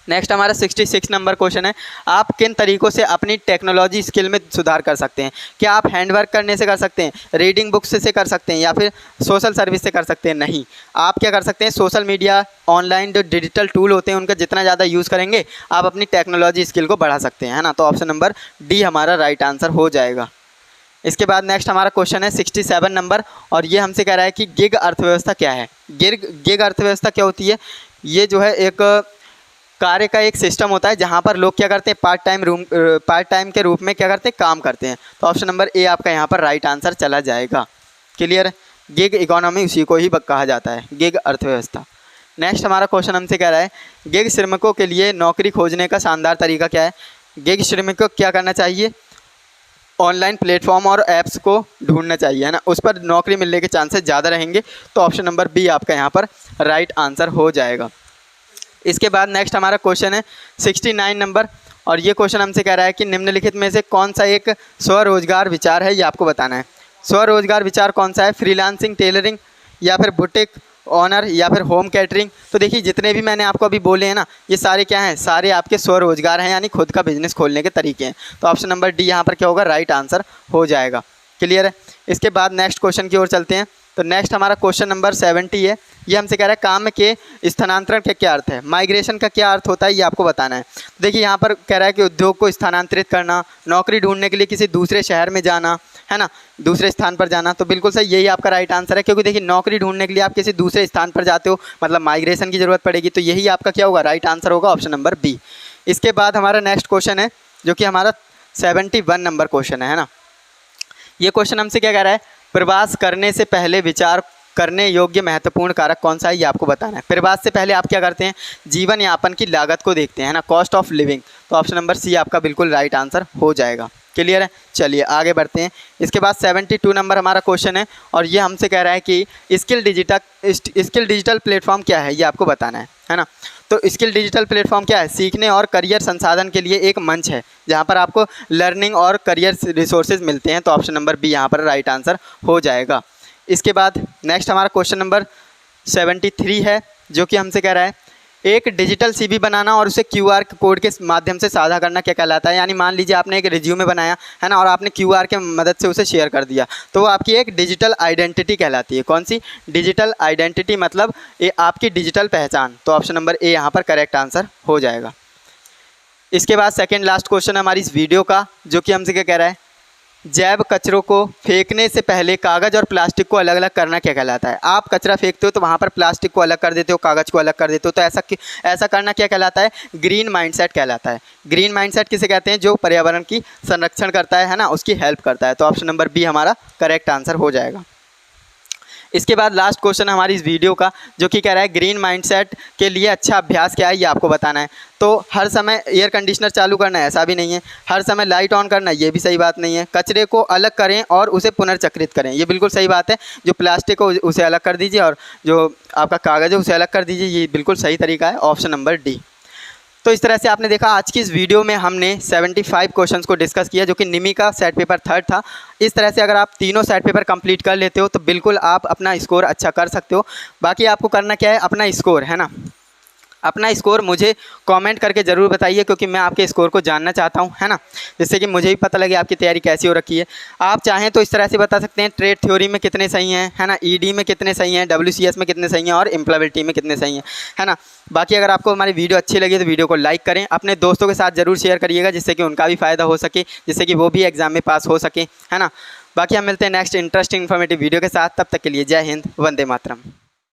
S1: नेक्स्ट हमारा 66 नंबर क्वेश्चन है, आप किन तरीक़ों से अपनी टेक्नोलॉजी स्किल में सुधार कर सकते हैं? क्या आप हैंडवर्क करने से कर सकते हैं, रीडिंग बुक्स से कर सकते हैं, या फिर सोशल सर्विस से कर सकते हैं? नहीं, आप क्या कर सकते हैं? सोशल मीडिया, ऑनलाइन जो डिजिटल टूल होते हैं उनका जितना ज़्यादा यूज़ करेंगे आप अपनी टेक्नोलॉजी स्किल को बढ़ा सकते हैं, है ना। तो ऑप्शन नंबर डी हमारा राइट आंसर हो जाएगा। इसके बाद नेक्स्ट हमारा क्वेश्चन है 67 नंबर, और ये हमसे कह रहा है कि गिग अर्थव्यवस्था क्या है? गिग अर्थव्यवस्था क्या होती है? ये जो है एक कार्य का एक सिस्टम होता है जहाँ पर लोग क्या करते हैं? पार्ट टाइम के रूप में क्या करते हैं? काम करते हैं। तो ऑप्शन नंबर ए आपका यहाँ पर राइट आंसर चला जाएगा। क्लियर? गिग इकोनॉमी उसी को ही कहा जाता है, गिग अर्थव्यवस्था। नेक्स्ट हमारा क्वेश्चन हमसे कह रहा है गिग श्रमिकों के लिए नौकरी खोजने का शानदार तरीका क्या है? गिग श्रमिकों को क्या करना चाहिए? ऑनलाइन प्लेटफॉर्म और ऐप्स को ढूंढना चाहिए, है ना, उस पर नौकरी मिलने के चांसेस ज़्यादा रहेंगे। तो ऑप्शन नंबर बी आपका यहाँ पर राइट आंसर हो जाएगा। इसके बाद नेक्स्ट हमारा क्वेश्चन है 69 नंबर, और ये क्वेश्चन हमसे कह रहा है कि निम्नलिखित में से कौन सा एक स्वरोजगार विचार है, ये आपको बताना है। स्वरोजगार विचार कौन सा है? फ्रीलांसिंग, टेलरिंग, या फिर बुटीक ऑनर, या फिर होम कैटरिंग। तो देखिए जितने भी मैंने आपको अभी बोले हैं ना, ये सारे क्या हैं? सारे आपके स्वरोजगार हैं, यानी खुद का बिजनेस खोलने के तरीके हैं। तो ऑप्शन नंबर डी यहाँ पर क्या होगा? राइट आंसर हो जाएगा। क्लियर है? इसके बाद नेक्स्ट क्वेश्चन की ओर चलते हैं। तो नेक्स्ट हमारा क्वेश्चन नंबर 70 है। ये हमसे कह रहा है काम के स्थानांतरण का क्या अर्थ है? माइग्रेशन का क्या अर्थ होता है, ये आपको बताना है। देखिए यहाँ पर कह रहा है कि उद्योग को स्थानांतरित करना, नौकरी ढूंढने के लिए किसी दूसरे शहर में जाना, है ना, दूसरे स्थान पर जाना। तो बिल्कुल सही, यही आपका राइट आंसर है। क्योंकि देखिए नौकरी ढूंढने के लिए आप किसी दूसरे स्थान पर जाते हो, मतलब माइग्रेशन की ज़रूरत पड़ेगी। तो यही आपका क्या होगा? राइट आंसर होगा ऑप्शन नंबर बी। इसके बाद हमारा नेक्स्ट क्वेश्चन है जो कि हमारा 71 नंबर क्वेश्चन है ना। ये क्वेश्चन हमसे क्या कह रहा है? प्रवास करने से पहले विचार करने योग्य महत्वपूर्ण कारक कौन सा है, ये आपको बताना है। प्रवास से पहले आप क्या करते हैं? जीवन यापन की लागत को देखते हैं ना, कॉस्ट ऑफ लिविंग। तो ऑप्शन नंबर सी आपका बिल्कुल राइट आंसर हो जाएगा। क्लियर है? चलिए आगे बढ़ते हैं। इसके बाद 72 नंबर हमारा क्वेश्चन है, और ये हमसे कह रहा है कि स्किल डिजिटल प्लेटफॉर्म क्या है, ये आपको बताना है ना। तो स्किल डिजिटल प्लेटफॉर्म क्या है? सीखने और करियर संसाधन के लिए एक मंच है जहाँ पर आपको लर्निंग और करियर रिसोर्सेज मिलते हैं। तो ऑप्शन नंबर बी यहाँ पर राइट आंसर हो जाएगा। इसके बाद नेक्स्ट हमारा क्वेश्चन नंबर 73 है, जो कि हमसे कह रहा है एक डिजिटल सीवी बनाना और उसे क्यूआर कोड के माध्यम से साझा करना क्या कहलाता है? यानी मान लीजिए आपने एक रिज्यूमे बनाया है ना, और आपने क्यूआर के मदद से उसे शेयर कर दिया, तो वो आपकी एक डिजिटल आइडेंटिटी कहलाती है। कौन सी? डिजिटल आइडेंटिटी, मतलब ये आपकी डिजिटल पहचान। तो ऑप्शन नंबर ए यहाँ पर करेक्ट आंसर हो जाएगा। इसके बाद सेकेंड लास्ट क्वेश्चन है हमारी इस वीडियो का, जो कि हमसे क्या कह रहा है, जैव कचरों को फेंकने से पहले कागज़ और प्लास्टिक को अलग अलग करना क्या कहलाता है? आप कचरा फेंकते हो तो वहाँ पर प्लास्टिक को अलग कर देते हो, कागज़ को अलग कर देते हो, तो ऐसा करना क्या कहलाता है? ग्रीन माइंडसेट कहलाता है। ग्रीन माइंडसेट किसे कहते हैं? जो पर्यावरण की संरक्षण करता है ना, उसकी हेल्प करता है। तो ऑप्शन नंबर बी हमारा करेक्ट आंसर हो जाएगा। इसके बाद लास्ट क्वेश्चन है हमारी इस वीडियो का, जो कि कह रहा है ग्रीन माइंडसेट के लिए अच्छा अभ्यास क्या है, ये आपको बताना है। तो हर समय एयर कंडीशनर चालू करना है, ऐसा भी नहीं है। हर समय लाइट ऑन करना है, ये भी सही बात नहीं है। कचरे को अलग करें और उसे पुनर्चक्रित करें, ये बिल्कुल सही बात है। जो प्लास्टिक हो उसे अलग कर दीजिए और जो आपका कागज़ है उसे अलग कर दीजिए, ये बिल्कुल सही तरीका है। Option number D. तो इस तरह से आपने देखा आज की इस वीडियो में हमने 75 क्वेश्चंस को डिस्कस किया, जो कि निमी का सेट पेपर 3rd था। इस तरह से अगर आप तीनों सेट पेपर कंप्लीट कर लेते हो तो बिल्कुल आप अपना स्कोर अच्छा कर सकते हो। बाकी आपको करना क्या है, अपना स्कोर है ना, अपना स्कोर मुझे कमेंट करके ज़रूर बताइए, क्योंकि मैं आपके स्कोर को जानना चाहता हूं, है ना, जिससे कि मुझे भी पता लगे आपकी तैयारी कैसी हो रखी है। आप चाहें तो इस तरह से बता सकते हैं, ट्रेड थ्योरी में कितने सही हैं, है ना, ईडी में कितने सही हैं, WCS में कितने सही हैं और एम्प्लॉयबिलिटी में कितने सही हैं, है ना। बाकी अगर आपको हमारी वीडियो अच्छी लगी तो वीडियो को लाइक करें, अपने दोस्तों के साथ ज़रूर शेयर करिएगा, जिससे कि उनका भी फ़ायदा हो सके, जिससे कि वो भी एग्ज़ाम में पास हो सके, है ना। बाकी हम मिलते हैं नेक्स्ट इंटरेस्टिंग इन्फॉर्मेटिव वीडियो के साथ। तब तक के लिए जय हिंद, वंदे मातरम।